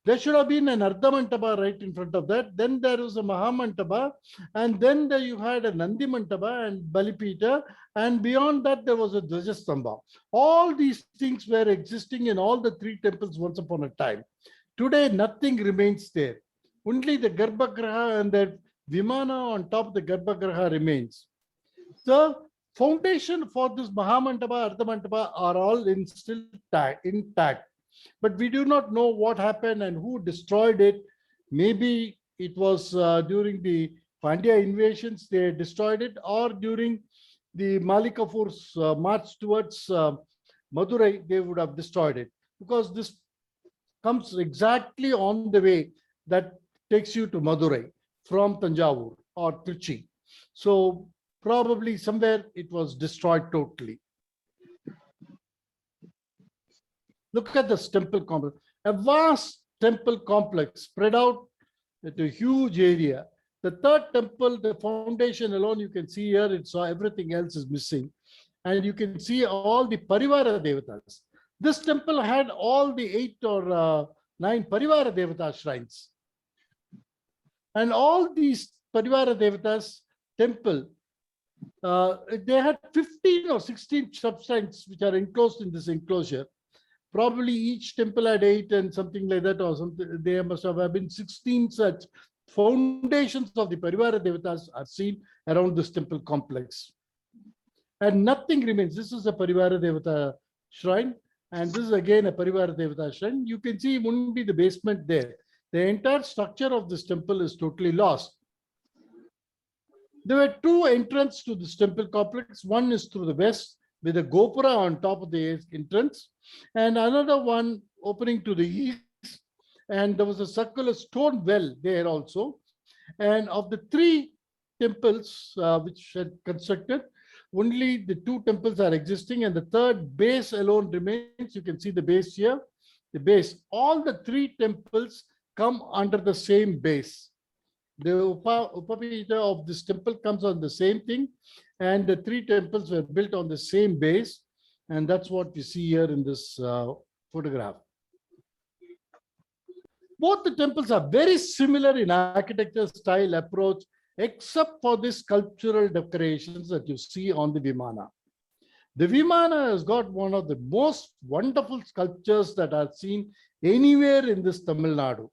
There should have been an Ardhamantapa right in front of that. Then there was a Mahamantapa, and then there you had a Nandi Mantapa and Balipita, and beyond that there was a Dvajastamba. All these things were existing in all the three temples once upon a time. Today, nothing remains there. Only the Garbhagriha and the Vimana on top of the Garbhagriha remains. The foundation for this Mahamantapa, Ardhamantapa are all still intact. But we do not know what happened and who destroyed it. Maybe it was during the Pandya invasions they destroyed it, or during the Malikafur's march towards Madurai, they would have destroyed it, because this comes exactly on the way that takes you to Madurai from Tanjavur or Trichy. So probably somewhere it was destroyed totally. Look at this temple complex, a vast temple complex spread out into a huge area. The third temple, the foundation alone, you can see here, it's everything else is missing. And you can see all the Parivara Devatas. This temple had all the 8 or 9 Parivara Devata shrines. And all these Parivara Devatas temple, they had 15 or 16 sub-shrines which are enclosed in this enclosure. Probably each temple had 8 and something like that, or something. There must have been 16 such foundations of the Parivara Devatas are seen around this temple complex. And nothing remains. This is a Parivara Devata shrine, and this is again a Parivara Devata shrine. You can see only the basement there. The entire structure of this temple is totally lost. There were 2 entrances to this temple complex. One is through the west, with a gopura on top of the entrance, and another one opening to the east, and there was a circular stone well there also. And of the 3 temples which had constructed, only the 2 temples are existing, and the third base alone remains. You can see the base here. The base, all the 3 temples come under the same base. The Upapita of this temple comes on the same thing, and the 3 temples were built on the same base, and that's what we see here in this photograph. Both the temples are very similar in architecture, style, approach, except for the sculptural decorations that you see on the Vimana. The Vimana has got one of the most wonderful sculptures that are seen anywhere in this Tamil Nadu.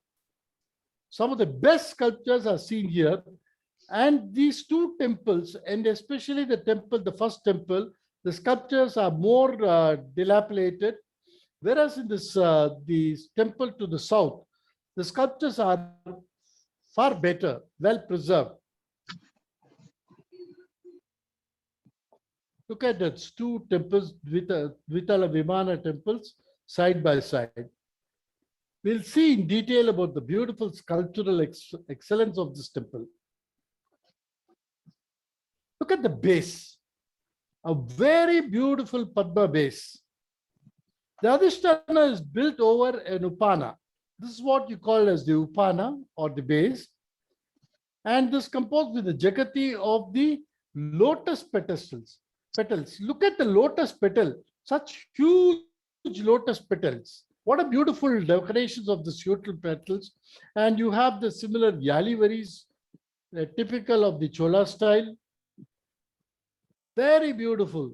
Some of the best sculptures are seen here. And these 2 temples, and especially the temple, the first temple, the sculptures are more dilapidated. Whereas in this the temple to the south, the sculptures are far better, well preserved. Look at that, 2 temples, Vitala Vimana temples, side by side. We'll see in detail about the beautiful sculptural excellence of this temple. Look at the base, a very beautiful Padma base. The Adhisthana is built over an Upana. This is what you call as the Upana or the base. And this composed with the Jagati of the lotus petals. Look at the lotus petal, such huge lotus petals. What a beautiful decorations of the lotus petals. And you have the similar yalivaris, typical of the Chola style. Very beautiful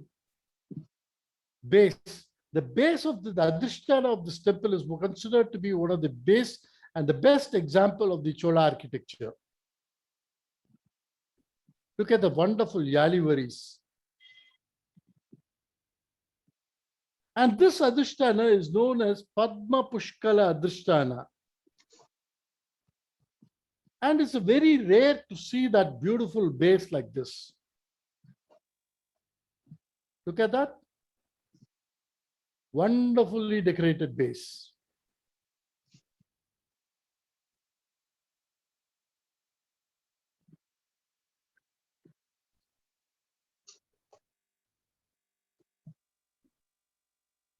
base. The base of the Adhisthana of this temple is considered to be one of the base and the best example of the Chola architecture. Look at the wonderful yalivaris. And this Adhisthana is known as Padma Pushkala Adhisthana. And it's very rare to see that beautiful base like this. Look at that. Wonderfully decorated base.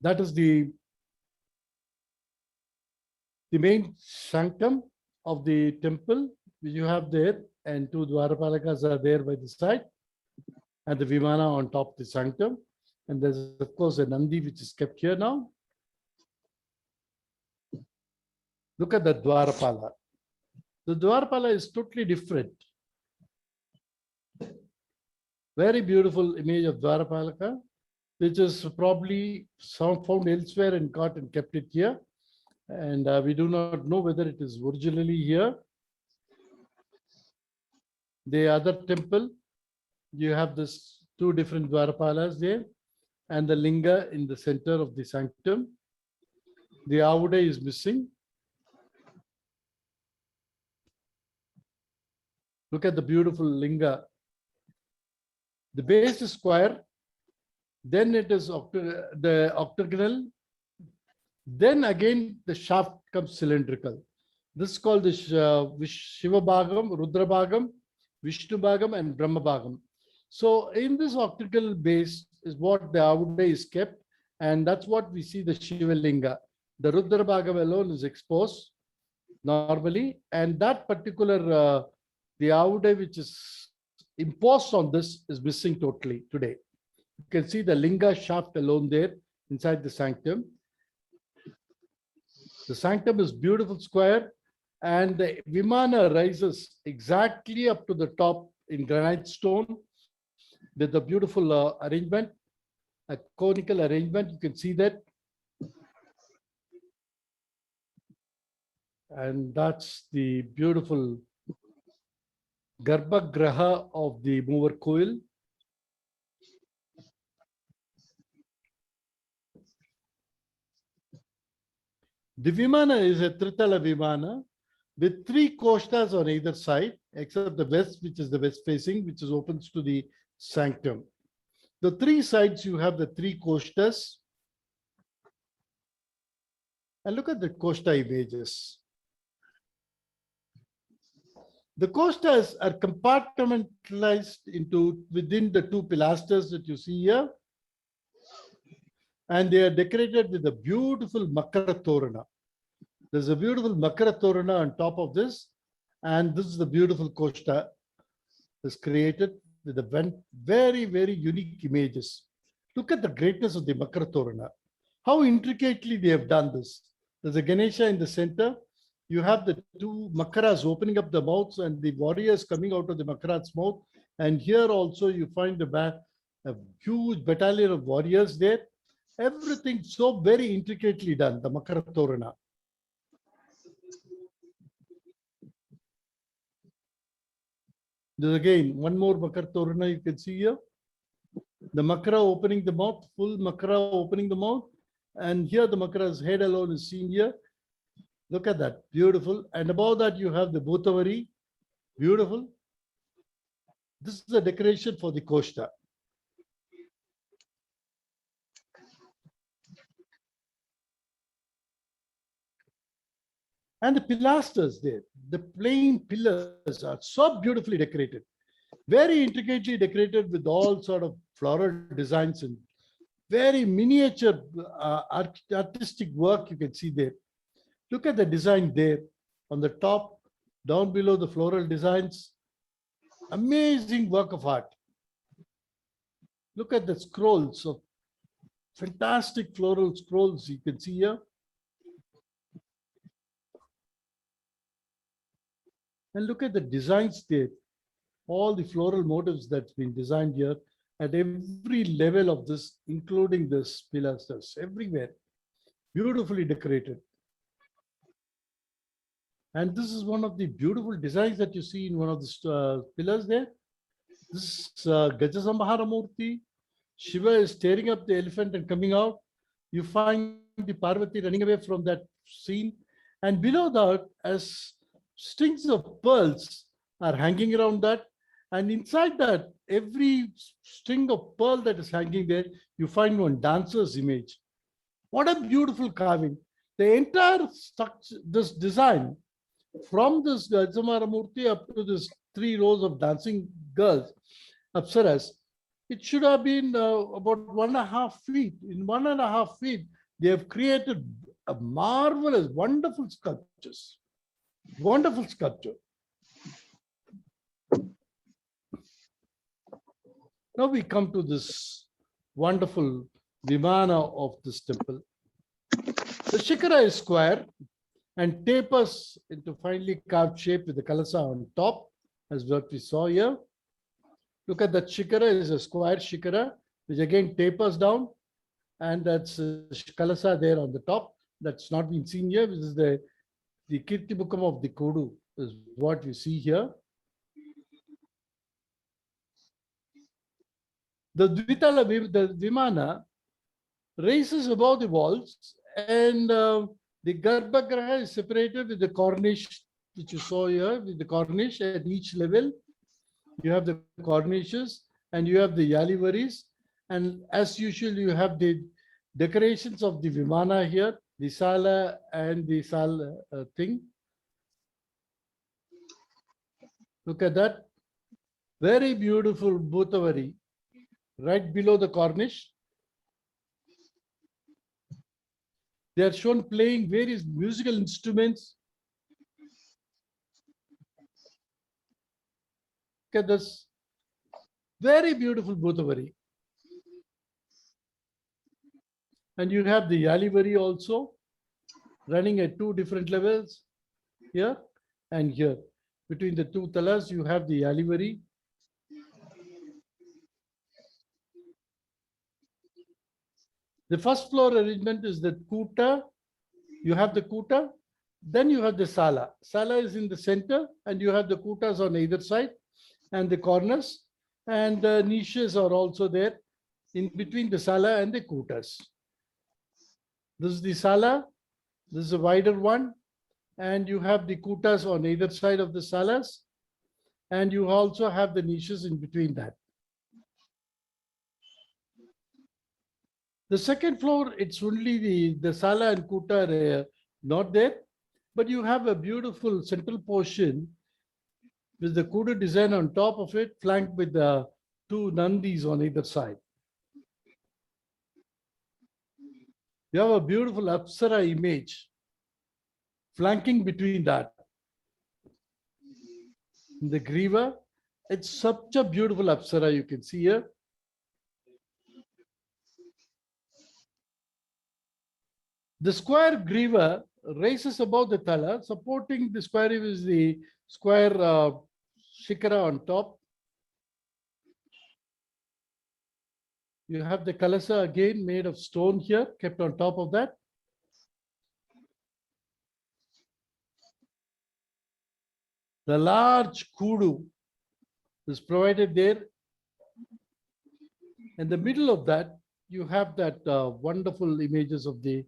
That is the main sanctum of the temple which you have there, and 2 Dwarapalakas are there by the side, and the Vimana on top of the sanctum. And there's, of course, a Nandi which is kept here now. Look at the Dwarapala. The Dwarapala is totally different. Very beautiful image of Dwarapalaka, which is probably found elsewhere and caught and kept it here. And we do not know whether it is originally here. The other temple, you have this two different Dwarapalas there, and the Linga in the center of the sanctum. The Avude is missing. Look at the beautiful Linga. The base is square, then it is the octagonal, then again the shaft comes cylindrical. This is called the Shiva Bhagam, Rudra Bhagam, Vishnu Bhagam, and Brahma Bhagam. So in this octagonal base is what the Avude is kept, and that's what we see the Shiva Linga. The Rudra Bhagam alone is exposed normally, and that particular the Avude which is imposed on this is missing totally today. You can see the Linga shaft alone there inside the sanctum. The sanctum is beautiful square, and the Vimana rises exactly up to the top in granite stone with a beautiful arrangement, a conical arrangement. You can see that. And that's the beautiful Garbhagraha of the Mover Koil. The Vimana is a Tritala Vimana with three koshtas on either side, except the west, which is the west facing, which is opens to the sanctum. The three sides, you have the three koshtas. And look at the koshta images. The kostas are compartmentalized into within the two pilasters that you see here. And they are decorated with a beautiful Makara Torana. There's a beautiful Makara Torana on top of this. And this is the beautiful koshta that's created with the very, very unique images. Look at the greatness of the Makara Torana. How intricately they have done this. There's a Ganesha in the center. You have the two Makaras opening up the mouths and the warriors coming out of the Makara's mouth. And here also you find a huge battalion of warriors there. Everything so very intricately done, the Makara Torana. There's again one more Makara Torana you can see here. The Makara opening the mouth, full Makara opening the mouth. And here the Makara's head alone is seen here. Look at that, beautiful. And above that you have the Bhutavari, beautiful. This is a decoration for the koshta. And the pilasters there, the plain pillars are so beautifully decorated, very intricately decorated with all sort of floral designs and very miniature artistic work you can see there. Look at the design there on the top, down below the floral designs. Amazing work of art. Look at the scrolls of fantastic floral scrolls you can see here. And look at the designs there. All the floral motifs that's been designed here at every level of this, including this pilasters, everywhere. Beautifully decorated. And this is one of the beautiful designs that you see in one of the pillars there. This is Gajasambhara Murti. Shiva is tearing up the elephant and coming out. You find the Parvati running away from that scene. And below that, as strings of pearls are hanging around that. And inside that, every string of pearl that is hanging there, you find one dancer's image. What a beautiful carving. The entire structure, this design, from this Gajasambhara Murti up to this 3 rows of dancing girls, Apsaras, it should have been about 1.5 feet. In 1.5 feet, they have created a marvelous, wonderful sculptures. Wonderful sculpture. Now we come to this wonderful Vimana of this temple. The Shikara is square, and tapers into finely carved shape with the kalasa on top, as what we saw here. Look at that shikara is a square shikara, which again tapers down, and that's kalasa there on the top. That's not been seen here. This is the Kirtibukam of the Kodu is what we see here. The Dvitala, the Vimana raises above the walls, and the Garbhagriha is separated with the cornice, which you saw here, with the cornice at each level. You have the cornices and you have the yalivaris. And as usual, you have the decorations of the Vimana here, the Sala and the Sal thing. Look at that. Very beautiful Bhutavari right below the cornice. They are shown playing various musical instruments. Look at this. Very beautiful Bhutavari. And you have the Yalivari also running at two different levels, here and here. Between the two talas, you have the Yalivari. The first floor arrangement is the Kuta. You have the Kuta. Then you have the Sala. Sala is in the center, and you have the Kutas on either side and the corners. And the niches are also there in between the Sala and the Kutas. This is the Sala. This is a wider one. And you have the Kutas on either side of the Salas. And you also have the niches in between that. The second floor, it's only the Sala and Kuta are not there. But you have a beautiful central portion with the Kuta design on top of it, flanked with the two Nandis on either side. You have a beautiful Apsara image flanking between that. The Griva, it's such a beautiful Apsara you can see here. The square Griva raises above the Tala, supporting the square is the square Shikara on top. You have the Kalasa again made of stone here, kept on top of that. The large Kudu is provided there. In the middle of that, you have that wonderful images of the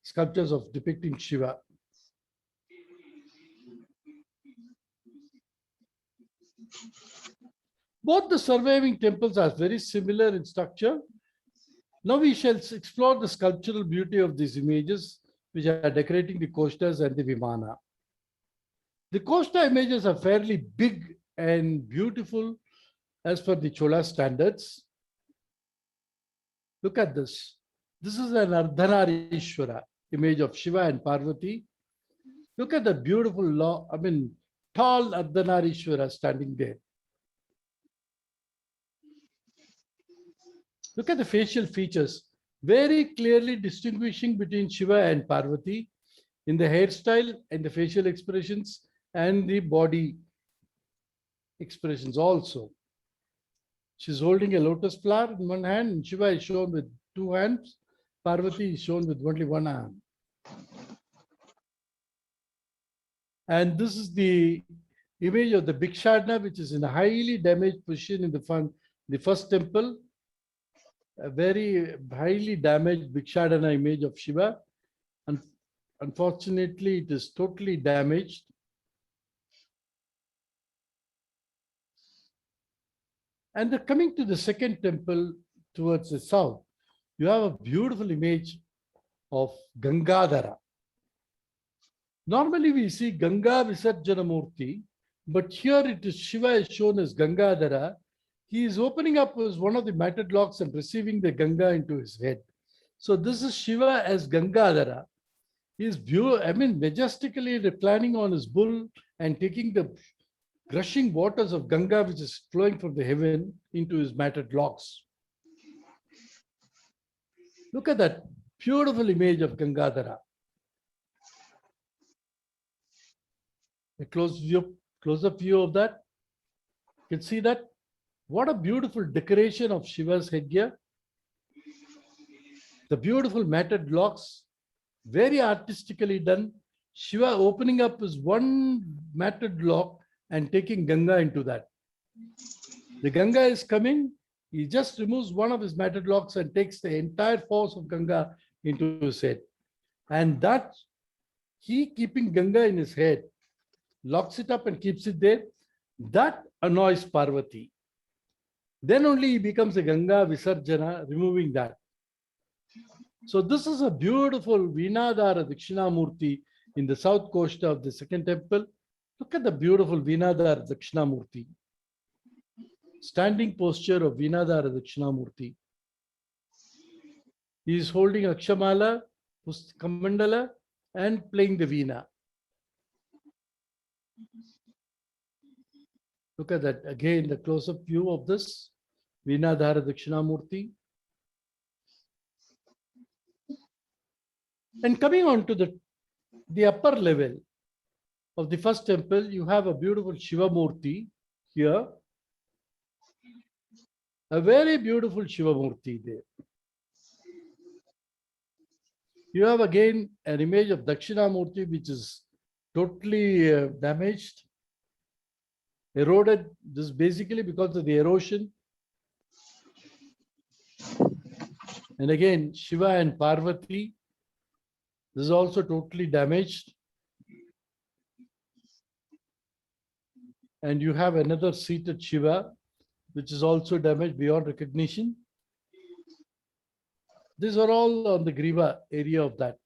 sculptures of depicting Shiva. Both the surviving temples are very similar in structure. Now we shall explore the sculptural beauty of these images, which are decorating the Koshtas and the Vimana. The Koshta images are fairly big and beautiful as per the Chola standards. Look at this. This is an Ardhanarishwara image of Shiva and Parvati. Look at the beautiful, tall Ardhanarishwara standing there. Look at the facial features, very clearly distinguishing between Shiva and Parvati in the hairstyle and the facial expressions and the body expressions also. She's holding a lotus flower in one hand, and Shiva is shown with two hands. Parvati is shown with only one hand. And this is the image of the Bhikshadana, which is in a highly damaged position in the first temple. A very highly damaged Bhikshadana image of Shiva. And unfortunately, it is totally damaged. And coming to the second temple towards the south, you have a beautiful image of Gangadhara. Normally we see Ganga Visarjana Murti, but here it is Shiva is shown as Gangadhara. He is opening up as one of the matted locks and receiving the Ganga into his head. So this is Shiva as Gangadhara. He is majestically reclining on his bull and taking the gushing waters of Ganga, which is flowing from the heaven, into his matted locks. Look at that beautiful image of Gangadhara. A close-up view of that. You can see that. What a beautiful decoration of Shiva's headgear. The beautiful matted locks, very artistically done. Shiva opening up his one matted lock and taking Ganga into that. The Ganga is coming. He just removes one of his matted locks and takes the entire force of Ganga into his head. And that he keeping Ganga in his head, locks it up and keeps it there. That annoys Parvati. Then only he becomes a Ganga Visarjana, removing that. So this is a beautiful Vinadhara Dakshinamurti in the south coast of the second temple. Look at the beautiful Vinadhara Dakshinamurti. Standing posture of Vinadhara Dakshinamurti. He is holding Akshamala, Kamandala, and playing the Veena. Look at that. Again, the close-up view of this Vinadhara Dakshinamurti. And coming on to the upper level of the first temple, you have a beautiful Shiva Murti here. A very beautiful Shiva Murti there. You have again an image of Dakshinamurti which is totally damaged, eroded. This is basically because of the erosion. And again, Shiva and Parvati. This is also totally damaged. And you have another seated Shiva, which is also damaged beyond recognition. These are all on the Griva area of that.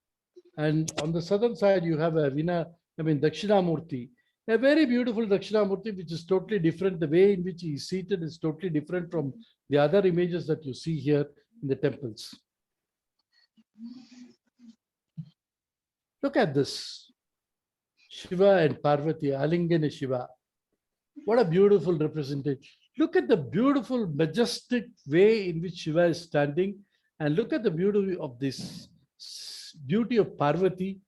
And on the southern side, you have a Dakshinamurti. A very beautiful Dakshinamurti, which is totally different. The way in which he is seated is totally different from the other images that you see here in the temples. Look at this. Shiva and Parvati, Alingana Shiva. What a beautiful representation. Look at the beautiful, majestic way in which Shiva is standing, and look at the beauty of this beauty of Parvati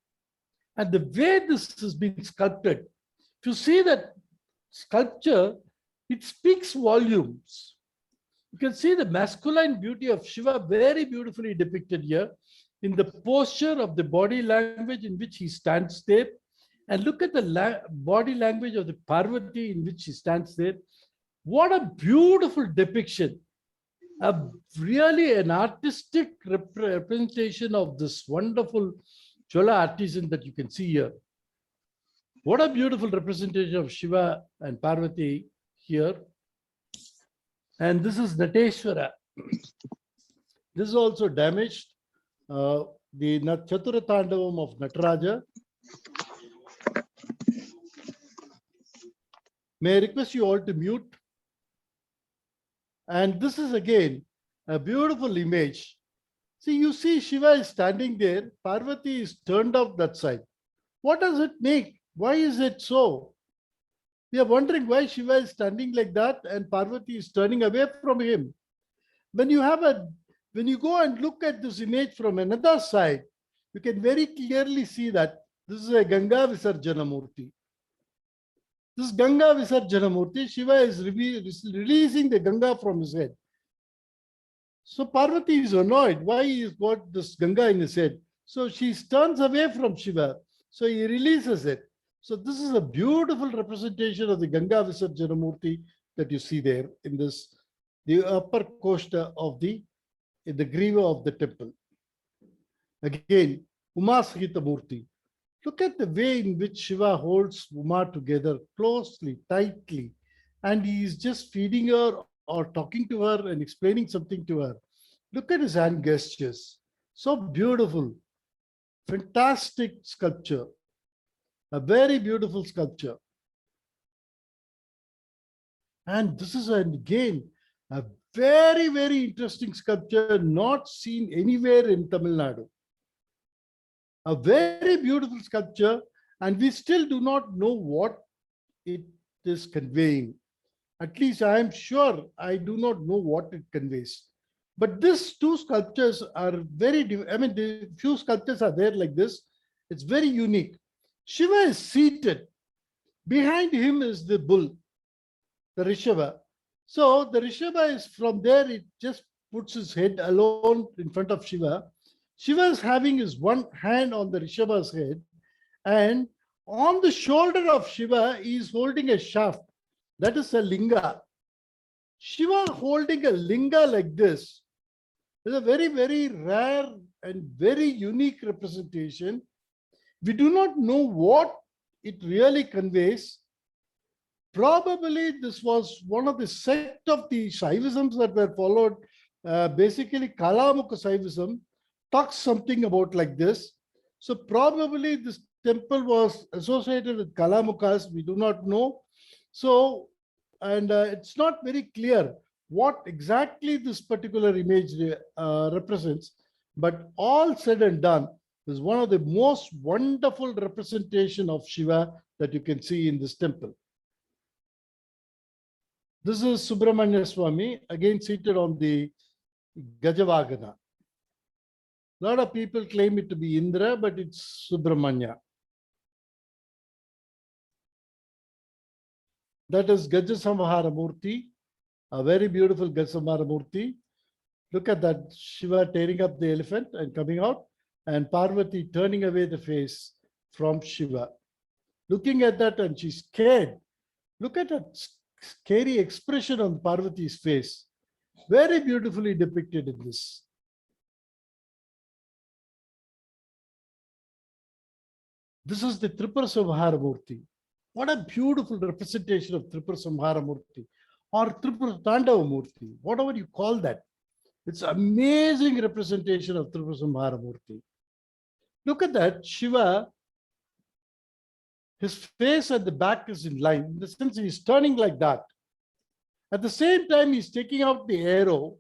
and the way this has been sculpted. If you see that sculpture, it speaks volumes. You can see the masculine beauty of Shiva very beautifully depicted here in the posture of the body language in which he stands there. And look at the body language of the Parvati in which he stands there. What a beautiful depiction. Really an artistic representation of this wonderful Chola artisan that you can see here. What a beautiful representation of Shiva and Parvati here. And this is Nateshwara. This is also damaged. The Chatura Tandavam of Nataraja. May I request you all to mute? And this is again a beautiful image. See, you see Shiva is standing there. Parvati is turned off that side. What does it make? Why is it so? We are wondering why Shiva is standing like that and Parvati is turning away from him. When you go and look at this image from another side, you can very clearly see that this is a Ganga Visarjana Murti. This Ganga Visarjana Murti, Shiva is releasing the Ganga from his head. So Parvati is annoyed. Why he's got this Ganga in his head? So she turns away from Shiva. So he releases it. So this is a beautiful representation of the Ganga Visarjana Murti that you see there in this, the upper koshta of the Griva of the temple. Again, Uma Sahita Murti. Look at the way in which Shiva holds Uma together closely, tightly, and he is just feeding her or talking to her and explaining something to her. Look at his hand gestures. So beautiful. Fantastic sculpture. A very beautiful sculpture. And this is again a very, very interesting sculpture not seen anywhere in Tamil Nadu. A very beautiful sculpture, and we still do not know what it is conveying. At least I am sure I do not know what it conveys. But these two sculptures are very, the few sculptures are there like this. It's very unique. Shiva is seated. Behind him is the bull, the Rishabha. So the Rishabha is from there, it just puts his head alone in front of Shiva. Shiva is having his one hand on the Rishabha's head, and on the shoulder of Shiva, he is holding a shaft. That is a linga. Shiva holding a linga like this is a very, very rare and very unique representation. We do not know what it really conveys. Probably this was one of the sect of the Shaivisms that were followed. Basically, Kalamukha Shaivism talks something about like this. So probably this temple was associated with Kalamukhas. We do not know. So, and it's not very clear what exactly this particular image represents. But all said and done, is one of the most wonderful representation of Shiva that you can see in this temple. This is Subramanya Swami, again seated on the Gajavagana. A lot of people claim it to be Indra, but it's Subramanya. That is Gajasamhara Murti, a very beautiful Gajasamhara Murti. Look at that, Shiva tearing up the elephant and coming out, and Parvati turning away the face from Shiva. Looking at that, and she's scared. Look at that scary expression on Parvati's face. Very beautifully depicted in this. This is the Tripura Samhara Murti. What a beautiful representation of Tripura Samhara Murti or Tripura Tandava Murti, whatever you call that. It's amazing representation of Tripura Samhara Murti. Look at that, Shiva, his face at the back is in line, in the sense he's turning like that. At the same time, he's taking out the arrow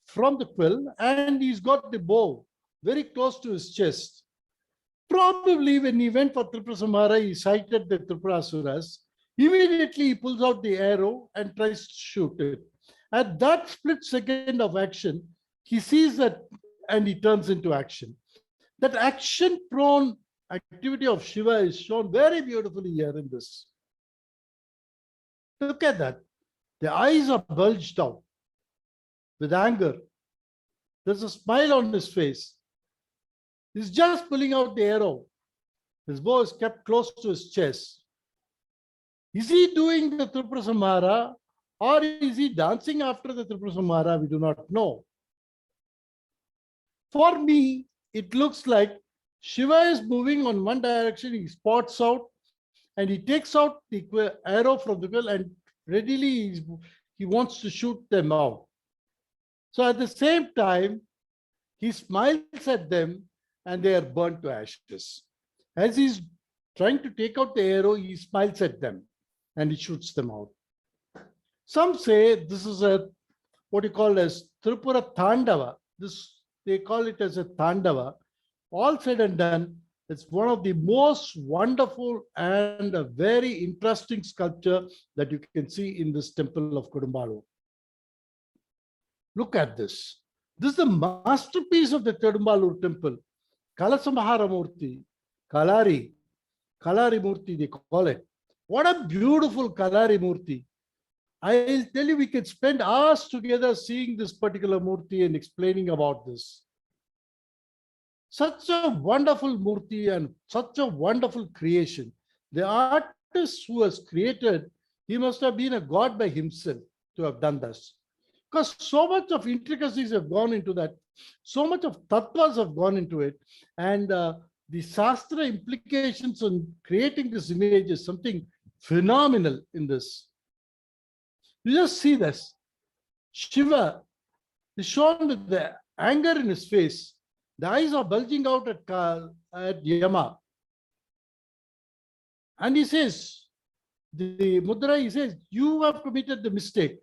from the quill and he's got the bow very close to his chest. Probably when he went for Tripura Samhara, he sighted the Tripurasuras. Immediately he pulls out the arrow and tries to shoot it. At that split second of action, he sees that and he turns into action. That action-prone activity of Shiva is shown very beautifully here in this. Look at that. The eyes are bulged out with anger. There's a smile on his face. He's just pulling out the arrow. His bow is kept close to his chest. Is he doing the Tripura Samhara or is he dancing after the Tripura Samhara? We do not know. For me, it looks like Shiva is moving on one direction, he spots out and he takes out the arrow from the quill and readily he wants to shoot them out. So at the same time, he smiles at them and they are burnt to ashes. As he's trying to take out the arrow, he smiles at them and he shoots them out. Some say this is a what you call as Tripura Tandava. They call it as a Tandava. All said and done, it's one of the most wonderful and a very interesting sculpture that you can see in this temple of Kodumbalur. Look at this. This is the masterpiece of the Kodumbalur temple. Kalasamhara Murti, Kalari Murti, they call it. What a beautiful Kalari Murti. I'll tell you, we can spend hours together seeing this particular Murti and explaining about this. Such a wonderful Murti and such a wonderful creation. The artist who has created, he must have been a god by himself to have done this. Because so much of intricacies have gone into that, so much of tattvas have gone into it, and the Shastra implications on creating this image is something phenomenal in this. You just see this. Shiva is shown with the anger in his face. The eyes are bulging out at Yama. And he says, the Mudra, he says, you have committed the mistake.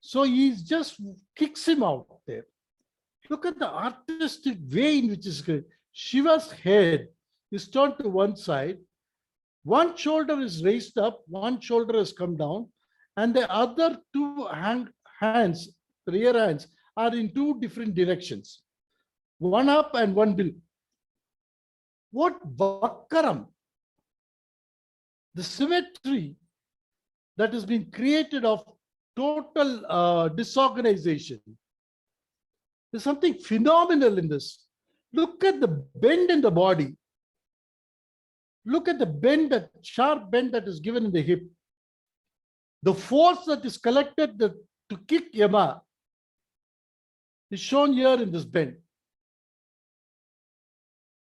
So he just kicks him out there. Look at the artistic way in which is created. Shiva's head is turned to one side. One shoulder is raised up, one shoulder has come down, and the other two hands, rear hands, are in two different directions. One up and one below. What Vakkaram! the symmetry that has been created of total disorganization. There's something phenomenal in this. Look at the bend in the body. Look at the bend, that sharp bend that is given in the hip. The force that is collected to kick Yama is shown here in this bend.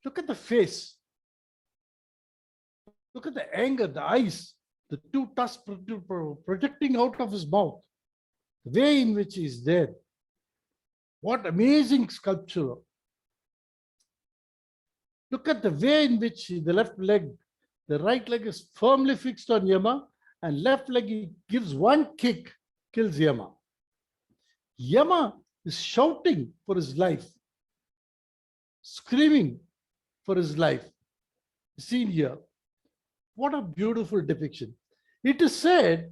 Look at the face. Look at the anger, the eyes, the two tusks projecting out of his mouth. The way in which he is there. What amazing sculpture. Look at the way in which the left leg, the right leg is firmly fixed on Yama, and left leg he gives one kick, kills Yama. Yama is shouting for his life, screaming for his life. Seen here. What a beautiful depiction. It is said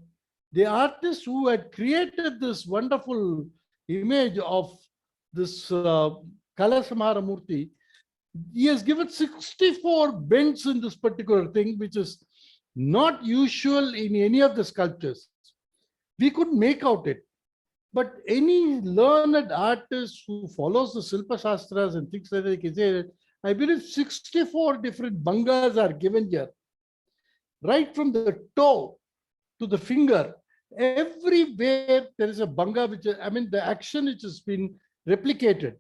the artist who had created this wonderful image of this Kalasamhara Murti, he has given 64 bends in this particular thing, which is not usual in any of the sculptures. We couldn't make out it. But any learned artist who follows the Silpa Shastras and things like that, can say, I believe 64 different bangas are given here. Right from the toe to the finger, everywhere there is a banga, which is, I mean, the action which has been replicated.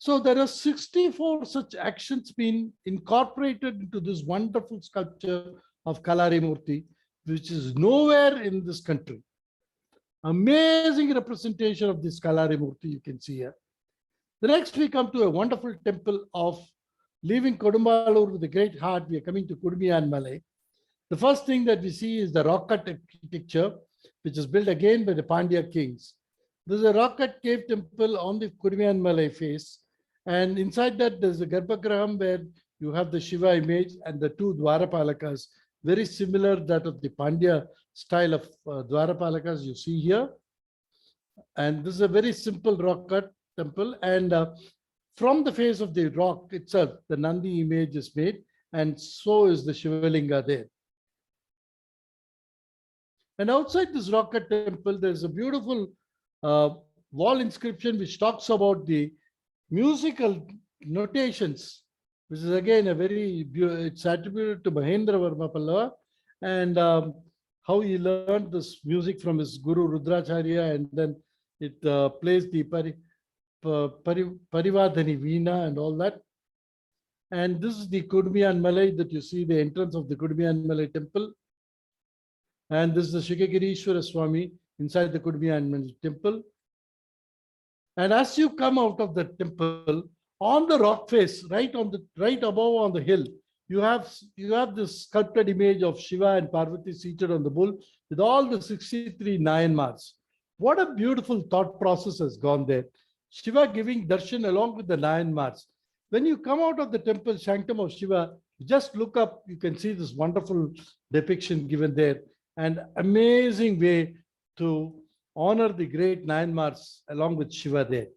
So there are 64 such actions being incorporated into this wonderful sculpture of Kalari Murti, which is nowhere in this country. Amazing representation of this Kalari Murti you can see here. The next we come to a wonderful temple of leaving Kodumbalur with a great heart. We are coming to Kudumiyan Malai. The first thing that we see is the rock cut architecture, which is built again by the Pandya kings. There's a rock cut cave temple on the Kudumiyan Malai face. And inside that, there's a Garbhagraham where you have the Shiva image and the two Dwarapalakas, very similar that of the Pandya style of Dwarapalakas you see here. And this is a very simple rock cut temple. And from the face of the rock itself, the Nandi image is made, and so is the Shivalinga there. And outside this rock cut temple, there's a beautiful wall inscription which talks about the musical notations, which is again a very, it's attributed to Mahendra Varma Pallava, and how he learned this music from his guru Rudracharya, and then it plays the Parivadhani Veena and all that. And this is the Kudumiyan Malai that you see, the entrance of the Kudumiyan Malai temple. And this is the Shikagirishwara Swami inside the Kudumiyan Malai temple. And as you come out of the temple, on the rock face, right above on the hill, you have this sculpted image of Shiva and Parvati seated on the bull with all the 63 Nayanmars. What a beautiful thought process has gone there. Shiva giving darshan along with the Nayanmars. When you come out of the temple sanctum of Shiva, just look up, you can see this wonderful depiction given there, and amazing way to honor the great Nayanmars along with Shiva there.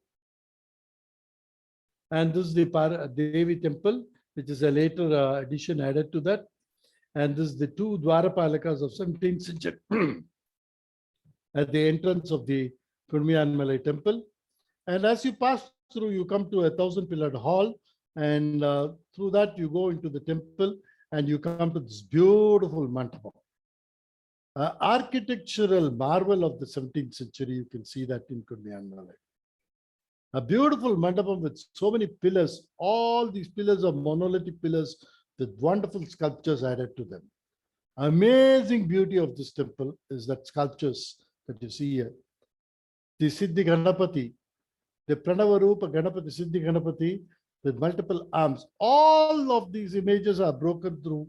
And this is the Devi temple, which is a later addition added to that. And this is the two Dwarapalakas of 17th century at the entrance of the Kudumiyan Malai temple. And as you pass through, you come to a 1,000-pillared hall, and through that you go into the temple, and you come to this beautiful mandapam. Architectural marvel of the 17th century, you can see that in Kudumiyan Malai. A beautiful mandapam with so many pillars. All these pillars are monolithic pillars with wonderful sculptures added to them. Amazing beauty of this temple is that sculptures that you see here. The Siddhi Ganapati, the Pranavarupa Ganapati, Siddhi Ganapati with multiple arms. All of these images are broken through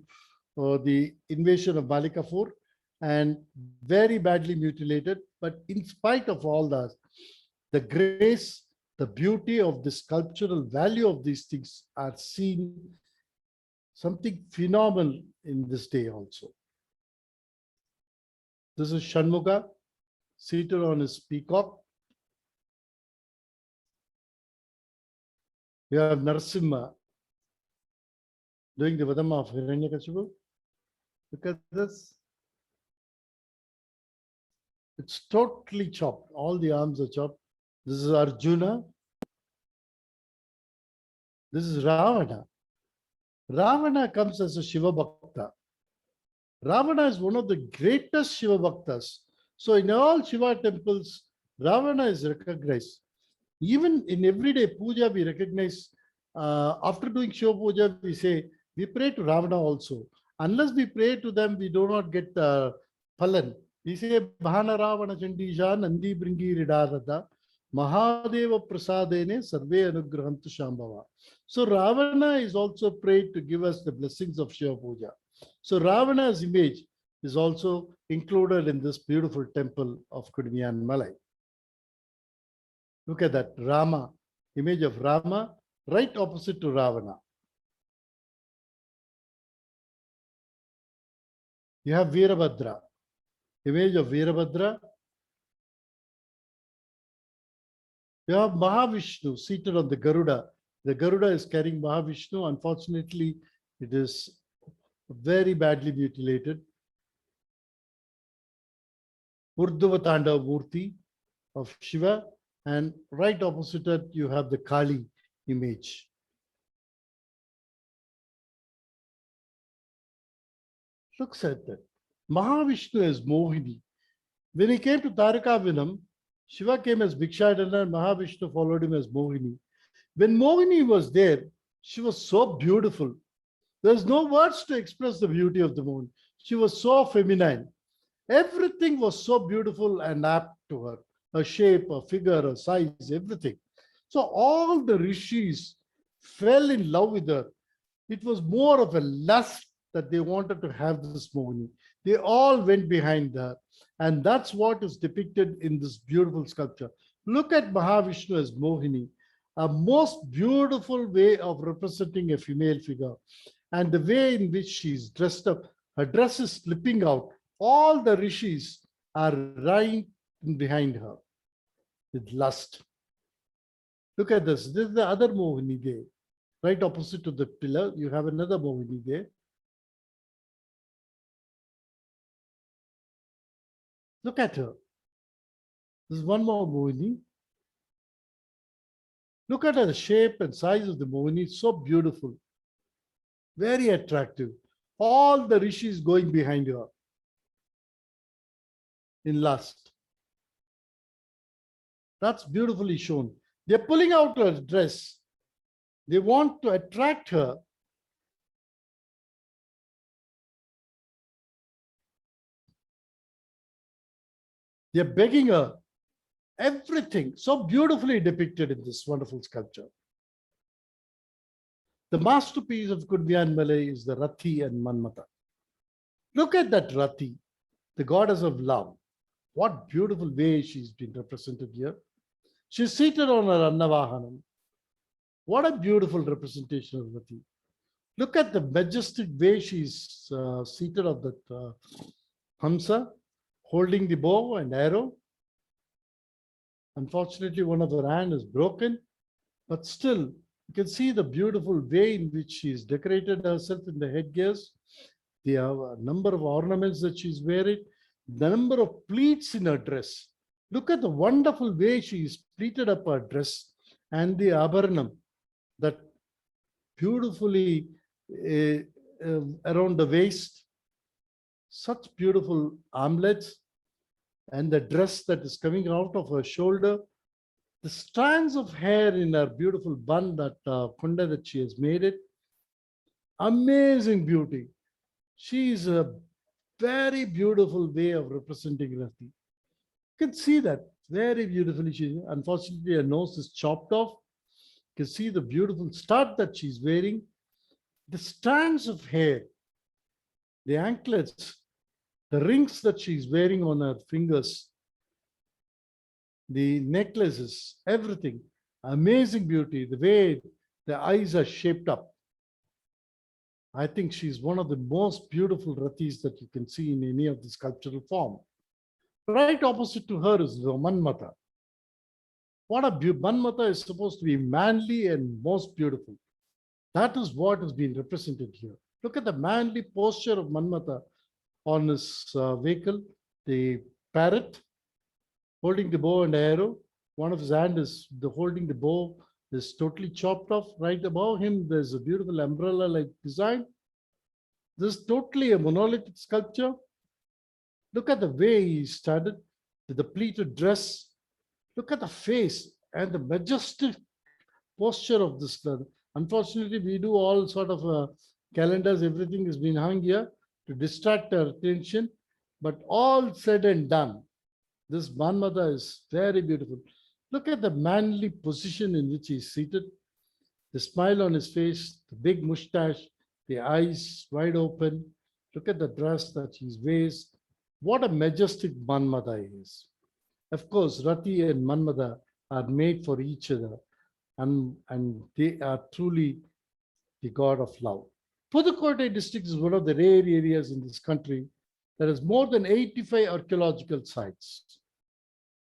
the invasion of Malikafur and very badly mutilated. But in spite of all that, the grace, the beauty of the sculptural value of these things are seen, something phenomenal in this day also. This is Shanmuga seated on his peacock. We have Narasimha doing the Vadama of Hiranyakashipu. Look at this. It's totally chopped. All the arms are chopped. This is Arjuna. This is Ravana. Ravana comes as a Shiva Bhakta. Ravana is one of the greatest Shiva Bhaktas. So in all Shiva temples, Ravana is recognized. Even in everyday puja, we recognize, after doing Shiva puja, we say, we pray to Ravana also. Unless we pray to them, we do not get phalan. We say, Bhana Ravana Chandisha Nandi Bringi Ridadada Mahadeva Prasadene Sarve Anugrahantu Shambhava. So Ravana is also prayed to give us the blessings of Shiva puja. So Ravana's image is also included in this beautiful temple of Kudimiyan Malai. Look at that, Rama, image of Rama, right opposite to Ravana. You have Veerabhadra, image of Veerabhadra. You have Mahavishnu seated on the Garuda. The Garuda is carrying Mahavishnu. Unfortunately, it is very badly mutilated. Urdhva Murti of Shiva, and right opposite it, you have the Kali image. Looks at that. Mahavishnu is Mohini. When he came to Tarakavinam, Shiva came as Bhikshadana and Mahavishnu followed him as Mohini. When Mohini was there, she was so beautiful. There's no words to express the beauty of the moon. She was so feminine. Everything was so beautiful and apt to her. Her shape, her figure, her size, everything. So all the rishis fell in love with her. It was more of a lust that they wanted to have this Mohini. They all went behind her. And that's what is depicted in this beautiful sculpture. Look at Mahavishnu as Mohini, a most beautiful way of representing a female figure. And the way in which she's dressed up, her dress is slipping out. All the rishis are right behind her with lust. Look at this. This is the other Mohini there. Right opposite to the pillar, you have another Mohini there. Look at her. This is one more Mohini. Look at her, the shape and size of the Mohini. It's so beautiful. Very attractive. All the rishis going behind her in lust. That's beautifully shown. They're pulling out her dress. They want to attract her. They're begging her. Everything so beautifully depicted in this wonderful sculpture. The masterpiece of Kudimiyan Malai is the Rathi and Manmata. Look at that Rathi, the goddess of love. What beautiful way she's been represented here. She's seated on her Annavahanam. What a beautiful representation of Rathi. Look at the majestic way she's seated on that Hamsa, holding the bow and arrow. Unfortunately, one of her hands is broken, but still, you can see the beautiful way in which she's decorated herself in the headgears. The number of ornaments that she's wearing, the number of pleats in her dress. Look at the wonderful way she's pleated up her dress and the abharanam that beautifully around the waist. Such beautiful armlets. And the dress that is coming out of her shoulder, the strands of hair in her beautiful bun, that kunda that she has made it, amazing beauty. She is a very beautiful way of representing Rathi. You can see that very beautifully. Unfortunately, her nose is chopped off. You can see the beautiful stud that she's wearing, the strands of hair, the anklets, the rings that she's wearing on her fingers, the necklaces, everything. Amazing beauty, the way the eyes are shaped up. I think she's one of the most beautiful Rathis that you can see in any of the sculptural form. Right opposite to her is the Manmata. What a Manmata is supposed to be manly and most beautiful. That is what has been represented here. Look at the manly posture of Manmata, on his vehicle, the parrot, holding the bow and arrow. One of his hand is holding the bow is totally chopped off. Right above him, there's a beautiful umbrella-like design. This is totally a monolithic sculpture. Look at the way he started with the pleated dress. Look at the face and the majestic posture of this. Unfortunately, we do all sort of calendars, everything is being hung here to distract our attention. But all said and done, this Manmada is very beautiful. Look at the manly position in which he's seated, the smile on his face, the big mustache, the eyes wide open. Look at the dress that he wears. What a majestic Manmada he is. Of course, Rati and Manmada are made for each other, and they are truly the god of love. Pudukkottai district is one of the rare areas in this country that has more than 85 archaeological sites.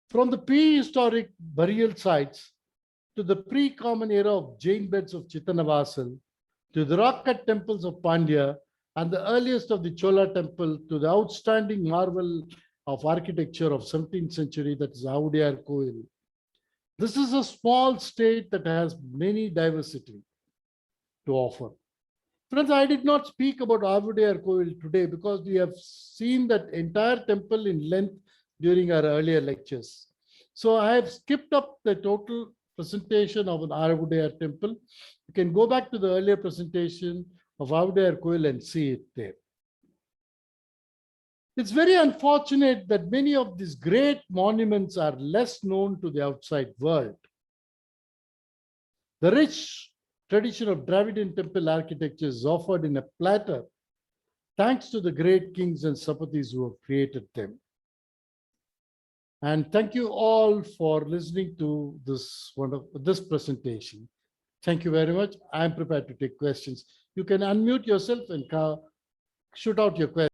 From the prehistoric burial sites to the pre-common era of Jain beds of Chittanavasal, to the rock-cut temples of Pandya, and the earliest of the Chola temple, to the outstanding marvel of architecture of 17th century, that is Avudiyar Koil. This is a small state that has many diversity to offer. Friends, I did not speak about Avudiyar Koil today because we have seen that entire temple in length during our earlier lectures. So I have skipped up the total presentation of an Avudiyar temple. You can go back to the earlier presentation of Avudiyar Koil and see it there. It's very unfortunate that many of these great monuments are less known to the outside world. The rich tradition of Dravidian temple architecture is offered in a platter, thanks to the great kings and Sapatis who have created them. And thank you all for listening to this presentation. Thank you very much. I am prepared to take questions. You can unmute yourself and shoot out your questions.